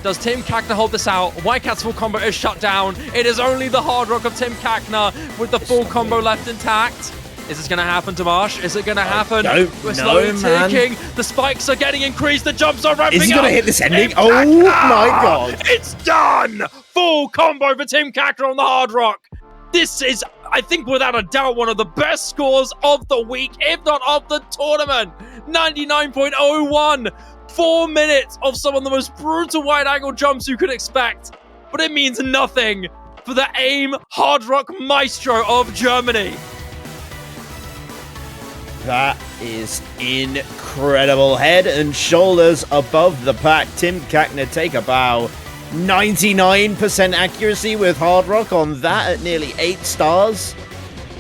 Does Tim Kackner hold this out? WhiteCat's full combo is shut down. It is only the hard rock of Tim Kackner with the full combo left intact. Is this going to happen, Tomash? Is it going to happen? We're slowly ticking. The spikes are getting increased. The jumps are ramping up. Is he going to hit this ending? Tim Oh Kackner! my god. It's done! Full combo for Tim Kackner on the hard rock. This is, I think, without a doubt, one of the best scores of the week, if not of the tournament. 99.01. 4 minutes of some of the most brutal wide-angle jumps you could expect. But it means nothing for the AIM hard rock maestro of Germany. That is incredible. Head and shoulders above the pack. Tim Kackner, take a bow. 99% accuracy with hard rock on that at nearly 8 stars.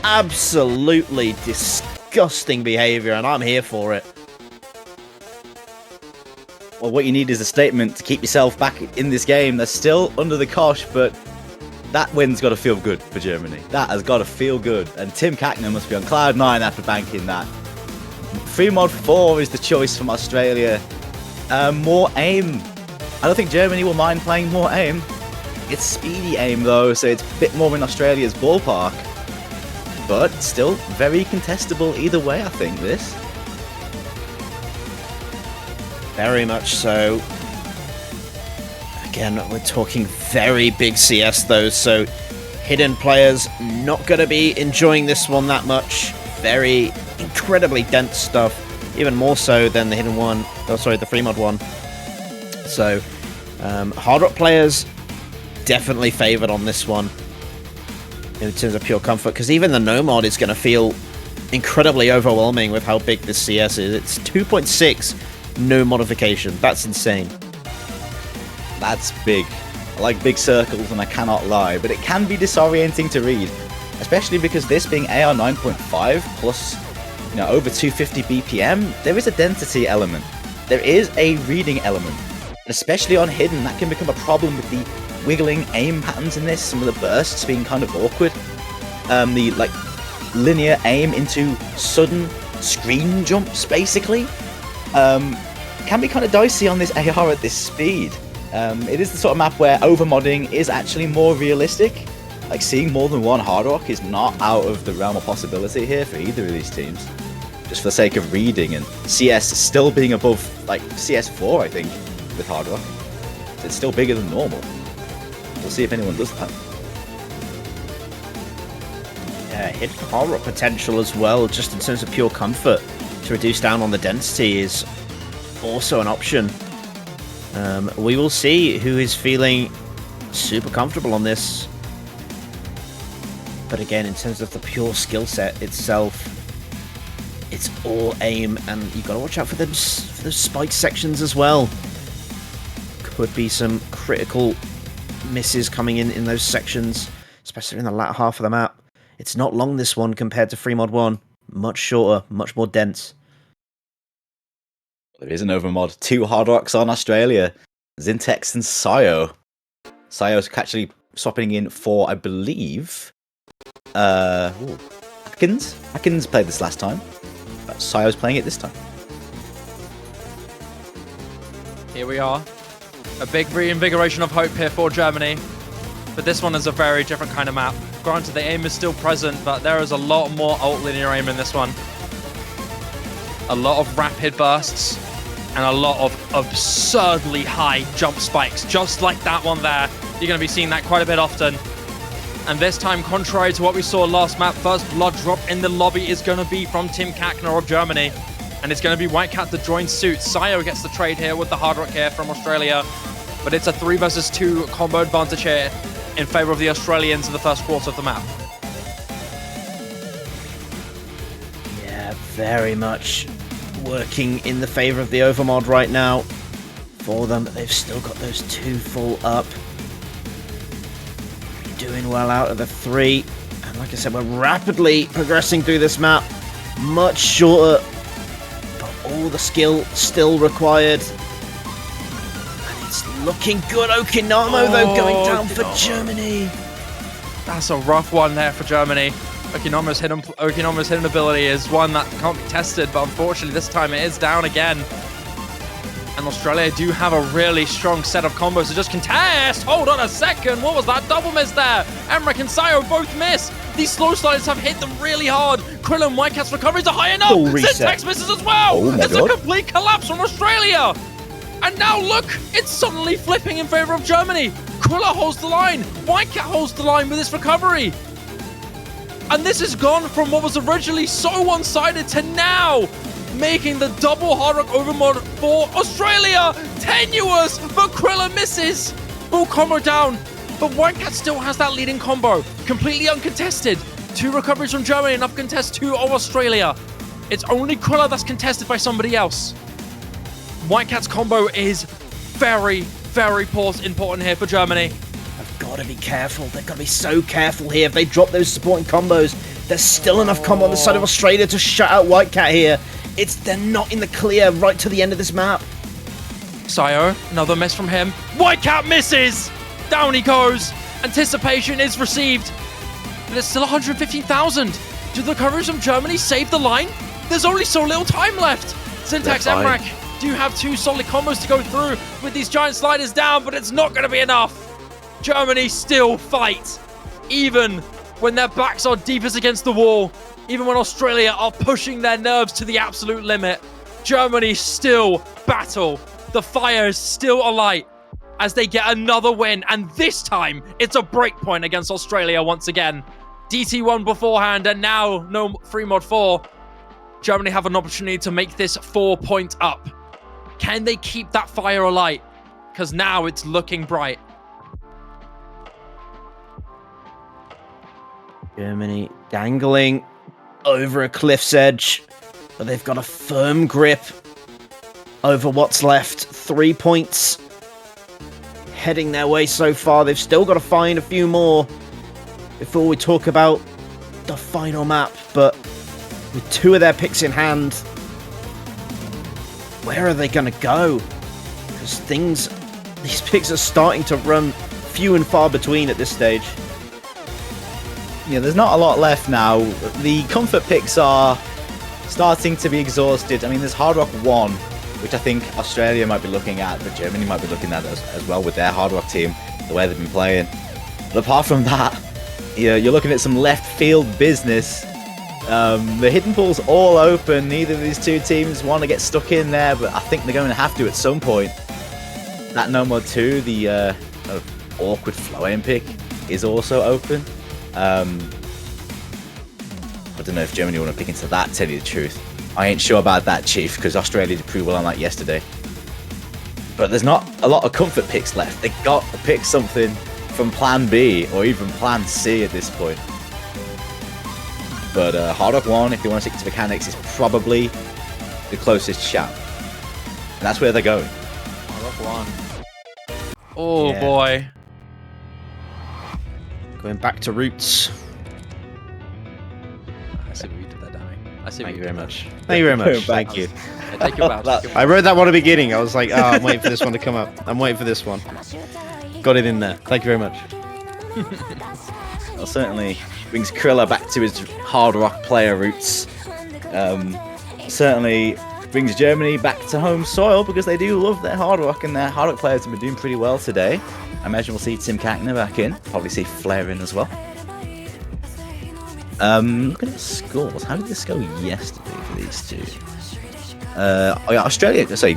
Absolutely disgusting behavior, and I'm here for it. Well, what you need is a statement to keep yourself back in this game. They're still under the cosh, but that win's got to feel good for Germany. That has got to feel good. And Tim Kackner must be on cloud 9 after banking that. Free mod 4 is the choice from Australia. More aim. I don't think Germany will mind playing more aim. It's speedy aim though, so it's a bit more in Australia's ballpark. But still very contestable either way, I think, this. Very much so. Again, we're talking very big CS though, so hidden players not going to be enjoying this one that much. Very incredibly dense stuff, even more so than the hidden one. Oh, sorry, the free mod one. So, hard rock players definitely favored on this one in terms of pure comfort, because even the no mod is going to feel incredibly overwhelming with how big this CS is. It's 2.6. No modification. That's insane. That's big. I like big circles and I cannot lie, but it can be disorienting to read, especially because this being AR 9.5 plus, you know, over 250 BPM, there is a density element. There is a reading element, especially on hidden. That can become a problem with the wiggling aim patterns in this. Some of the bursts being kind of awkward. The like linear aim into sudden screen jumps, basically. Can be kind of dicey on this AR at this speed. It is the sort of map where overmodding is actually more realistic. Like, seeing more than one hard rock is not out of the realm of possibility here for either of these teams. Just for the sake of reading, and CS still being above, like, CS4, I think, with hard rock. So it's still bigger than normal. We'll see if anyone does that. Yeah, hidden hard rock potential as well, just in terms of pure comfort. To reduce down on the density is also an option. We will see who is feeling super comfortable on this. But again, in terms of the pure skill set itself, it's all aim, and you've got to watch out for those spike sections as well. Could be some critical misses coming in those sections, especially in the latter half of the map. It's not long, this one, compared to Free Mod 1. Much shorter, much more dense. There is an overmod. 2 hard rocks on Australia. Zyntex and Sayo. Sayo's actually swapping in for, I believe, Aknz. Aknz played this last time. Sayo's playing it this time. Here we are. A big reinvigoration of hope here for Germany. But this one is a very different kind of map. Granted, the aim is still present, but there is a lot more alt linear aim in this one. A lot of rapid bursts, and a lot of absurdly high jump spikes, just like that one there. You're going to be seeing that quite a bit often. And this time, contrary to what we saw last map, first blood drop in the lobby is going to be from Tim Kackner of Germany. And it's going to be WhiteCat to join suit. Sayo gets the trade here with the hard rock here from Australia. But it's a 3 versus 2 combo advantage here in favor of the Australians in the first quarter of the map. Yeah, very much working in the favor of the overmod right now for them. They've still got those 2 full up. Doing well out of the 3. And like I said, we're rapidly progressing through this map. Much shorter, but all the skill still required. And it's looking good. Okinamo, though, going down for Germany. That's a rough one there for Germany. Okinamo's hidden ability is one that can't be tested, but unfortunately this time it is down again. And Australia do have a really strong set of combos to just contest. Hold on a second. What was that double miss there? mrekk and Sayo both miss. These slow sliders have hit them really hard. Criller and WhiteCat's recoveries are high enough. Zyntex misses as well. Oh it's a complete collapse from Australia. And now look, it's suddenly flipping in favor of Germany. Criller holds the line. WhiteCat holds the line with his recovery. And this has gone from what was originally so one-sided to now making the double hard rock overmod for Australia tenuous, but Criller misses. Full combo down, but WhiteCat still has that leading combo, completely uncontested. 2 recoveries from Germany and up contest 2 of Australia. It's only Criller that's contested by somebody else. WhiteCat's combo is very, very important here for Germany. I've got to be careful. They've got to be so careful here. If they drop those supporting combos, there's still enough combo on the side of Australia to shut out WhiteCat here. They're not in the clear right to the end of this map. Sayo, another miss from him. WhiteCat misses! Down he goes. Anticipation is received. But it's still 115,000. Do the recoveries from Germany save the line? There's only so little time left. Zyntex and mrekk do have 2 solid combos to go through with these giant sliders down, but it's not going to be enough. Germany still fight, even when their backs are deepest against the wall. Even when Australia are pushing their nerves to the absolute limit, Germany still battle. The fire is still alight as they get another win, and this time it's a break point against Australia once again. DT won beforehand, and now no free mod 4. Germany have an opportunity to make this 4 point up. Can they keep that fire alight? Because now it's looking bright. Germany dangling over a cliff's edge, but they've got a firm grip over what's left. 3 points heading their way so far. They've still got to find a few more before we talk about the final map, but with 2 of their picks in hand, where are they going to go? Because these picks are starting to run few and far between at this stage. Yeah, there's not a lot left now. The comfort picks are starting to be exhausted. I mean, there's Hard Rock 1, which I think Australia might be looking at, but Germany might be looking at as well with their Hard Rock team, the way they've been playing. But apart from that, you're looking at some left field business. The hidden pool's all open. Neither of these 2 teams want to get stuck in there, but I think they're going to have to at some point. That No Mod 2, the awkward Fleh pick, is also open. I don't know if Germany want to pick into that, tell you the truth. I ain't sure about that, Chief, because Australia did pretty well on that yesterday. But there's not a lot of comfort picks left. They got to pick something from Plan B or even Plan C at this point. But Hard Rock 1, if you want to stick to mechanics, is probably the closest shout. And that's where they're going. Hard Rock 1. Oh, yeah. Boy. Going back to roots. I see what you did there, Danny. I see Thank what you very much. Thank you very much. Thank you. Take your bounce. I wrote that one at the beginning. I was like, I'm waiting for this one to come up. I'm waiting for this one. Got it in there. Thank you very much. Well, certainly brings Criller back to his Hard Rock player roots. Certainly brings Germany back to home soil because they do love their Hard Rock, and their Hard Rock players have been doing pretty well today. I imagine we'll see Tim Kackner back in. Probably see Fleh in as well. Look at the scores. How did this go yesterday for these 2?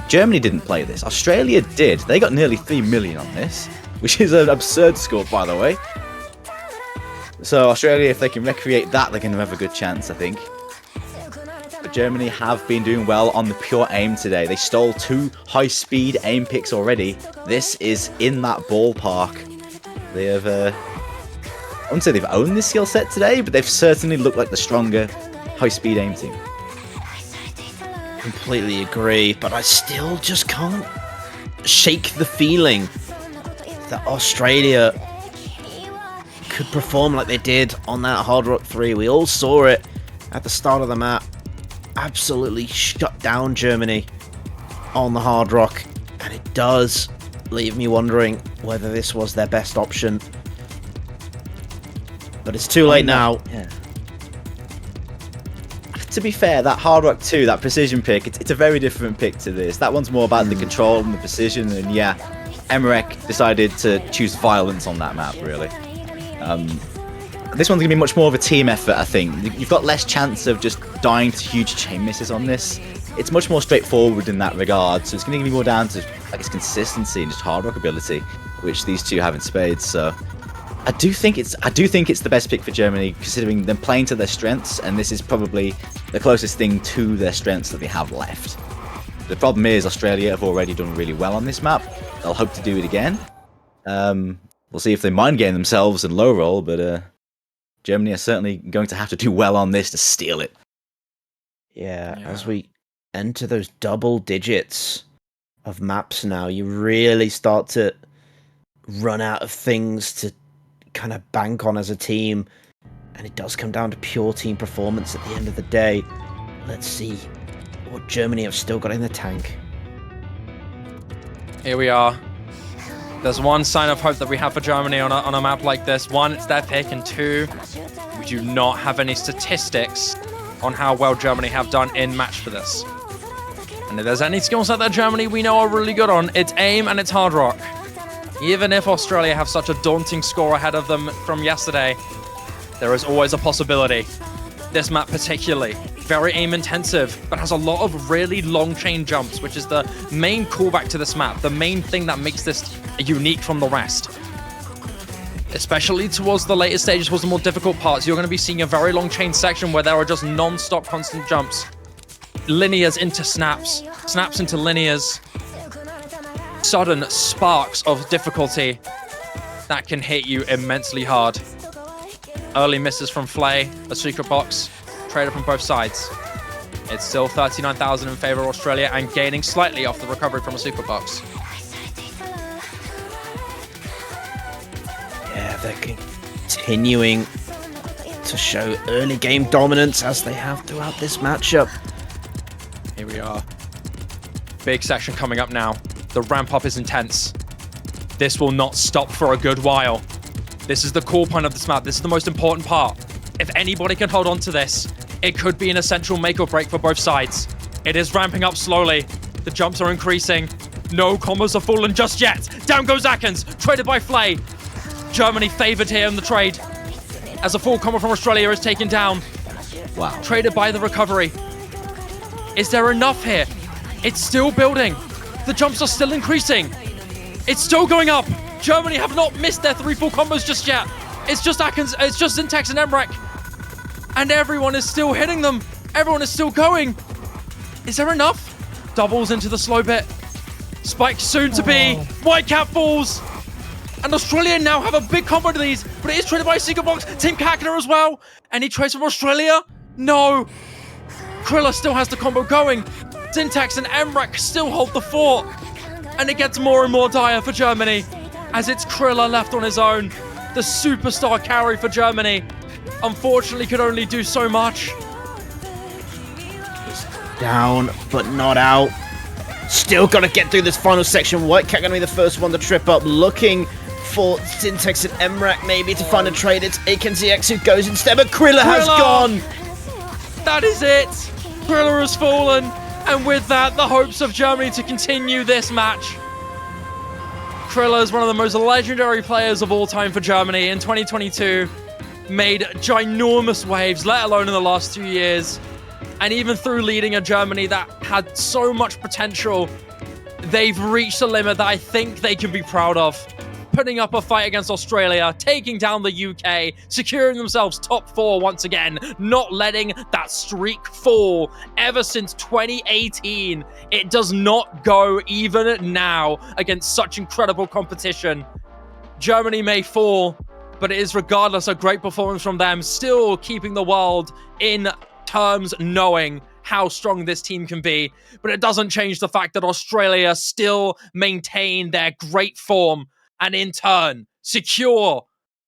Germany didn't play this. Australia did. They got nearly 3 million on this, which is an absurd score, by the way. So Australia, if they can recreate that, they're going to have a good chance, I think. But Germany have been doing well on the pure aim today. They stole 2 high-speed aim picks already. This is in that ballpark. They have, I wouldn't say they've owned this skill set today, but they've certainly looked like the stronger high-speed aim team. Completely agree, but I still just can't shake the feeling that Australia could perform like they did on that Hard Rock 3. We all saw it at the start of the map. absolutely shut down Germany on the hard rock, and it does leave me wondering whether this was their best option. But it's too late now. Yeah. To be fair, that hard rock 2, that precision pick, it's a very different pick to this. That one's more about the control and the precision, and yeah, mrekk decided to choose violence on that map, really. This one's going to be much more of a team effort, I think. You've got less chance of just dying to huge chain misses on this. It's much more straightforward in that regard, so it's going to be more down to, I guess, consistency and just hard rock ability, which these two have in spades, so... I do think it's the best pick for Germany, considering them playing to their strengths, and this is probably the closest thing to their strengths that they have left. The problem is Australia have already done really well on this map. They'll hope to do it again. We'll see if they mind game themselves and low roll, but Germany are certainly going to have to do well on this to steal it. Yeah, as we enter those double digits of maps now, you really start to run out of things to kind of bank on as a team, and it does come down to pure team performance at the end of the day. Let's see what Germany have still got in the tank. Here we are. There's one sign of hope that we have for Germany on a map like this. One, it's their pick, and two, we do not have any statistics on how well Germany have done in match for this. And if there's any skill set that Germany we know are really good on, it's aim and it's hard rock. Even if Australia have such a daunting score ahead of them from yesterday, there is always a possibility. This map particularly, very aim intensive, but has a lot of really long chain jumps, which is the main callback to this map, the main thing that makes this unique from the rest. Especially towards the later stages, towards the more difficult parts, you're going to be seeing a very long chain section where there are just non-stop constant jumps. Linears into snaps, snaps into linears. Sudden sparks of difficulty that can hit you immensely hard. Early misses from Fleh, ASecretBox, traded from both sides. It's still 39,000 in favor of Australia and gaining slightly off the recovery from ASecretBox. Yeah, they're continuing to show early game dominance as they have throughout this matchup. Here we are. Big section coming up now. The ramp up is intense. This will not stop for a good while. This is the core point of this map. This is the most important part. If anybody can hold on to this, it could be an essential make or break for both sides. It is ramping up slowly. The jumps are increasing. No combos are fallen just yet. Down goes aknz, traded by Fleh. Germany favored here in the trade, as a full combo from Australia is taken down. Wow. Traded by the recovery. Is there enough here? It's still building. The jumps are still increasing. It's still going up. Germany have not missed their 3 full combos just yet. It's just it's just Zyntex and mrekk. And everyone is still hitting them. Everyone is still going. Is there enough? Doubles into the slow bit. Spike soon to be. WhiteCat falls. And Australia now have a big combo to these, but it is traded by ASecretBox. Team Kackner as well. Any trades from Australia? No. Criller still has the combo going. Zyntex and mrekk still hold the fort. And it gets more and more dire for Germany, as it's Criller left on his own. The superstar carry for Germany. Unfortunately, could only do so much. Down, but not out. Still got to get through this final section. WhiteCat going to be the first one to trip up, looking for Zyntex and mrekk maybe to find a trade. It's aknzx who goes instead, but criller has gone. That is it. Criller has fallen. And with that, the hopes of Germany to continue this match. Criller is one of the most legendary players of all time for Germany in 2022. Made ginormous waves, let alone in the last 2 years. And even through leading a Germany that had so much potential, they've reached a limit that I think they can be proud of. Putting up a fight against Australia, taking down the UK, securing themselves top 4 once again, not letting that streak fall ever since 2018. It does not go even now against such incredible competition. Germany may fall, but it is regardless a great performance from them, still keeping the world in terms knowing how strong this team can be. But it doesn't change the fact that Australia still maintain their great form and in turn secure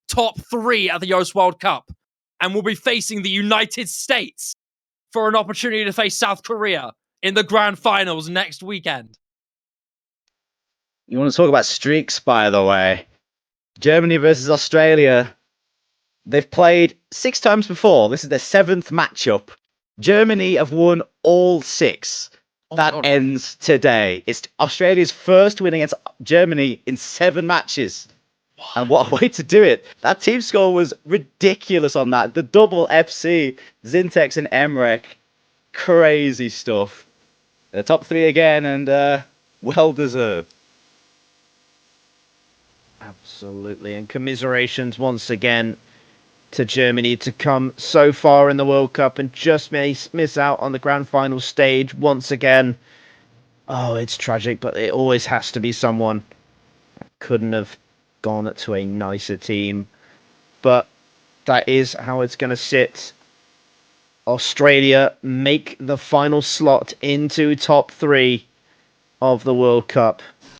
top 3 at the US World Cup and will be facing the United States for an opportunity to face South Korea in the grand finals next weekend. You want to talk about streaks, by the way? Germany versus Australia. They've played 6 times before. This is their 7th matchup. Germany have won all 6. That ends today. It's Australia's first win against Germany in 7 matches. And what a way to do it. That team score was ridiculous on that. The double FC, Zyntex and mrekk. Crazy stuff. The top 3 again, and well deserved. Absolutely. And commiserations once again to Germany to come so far in the World Cup and just miss out on the grand final stage once again. Oh, it's tragic, but it always has to be someone. Couldn't have gone to a nicer team. But that is how it's going to sit. Australia make the final slot into top 3 of the World Cup.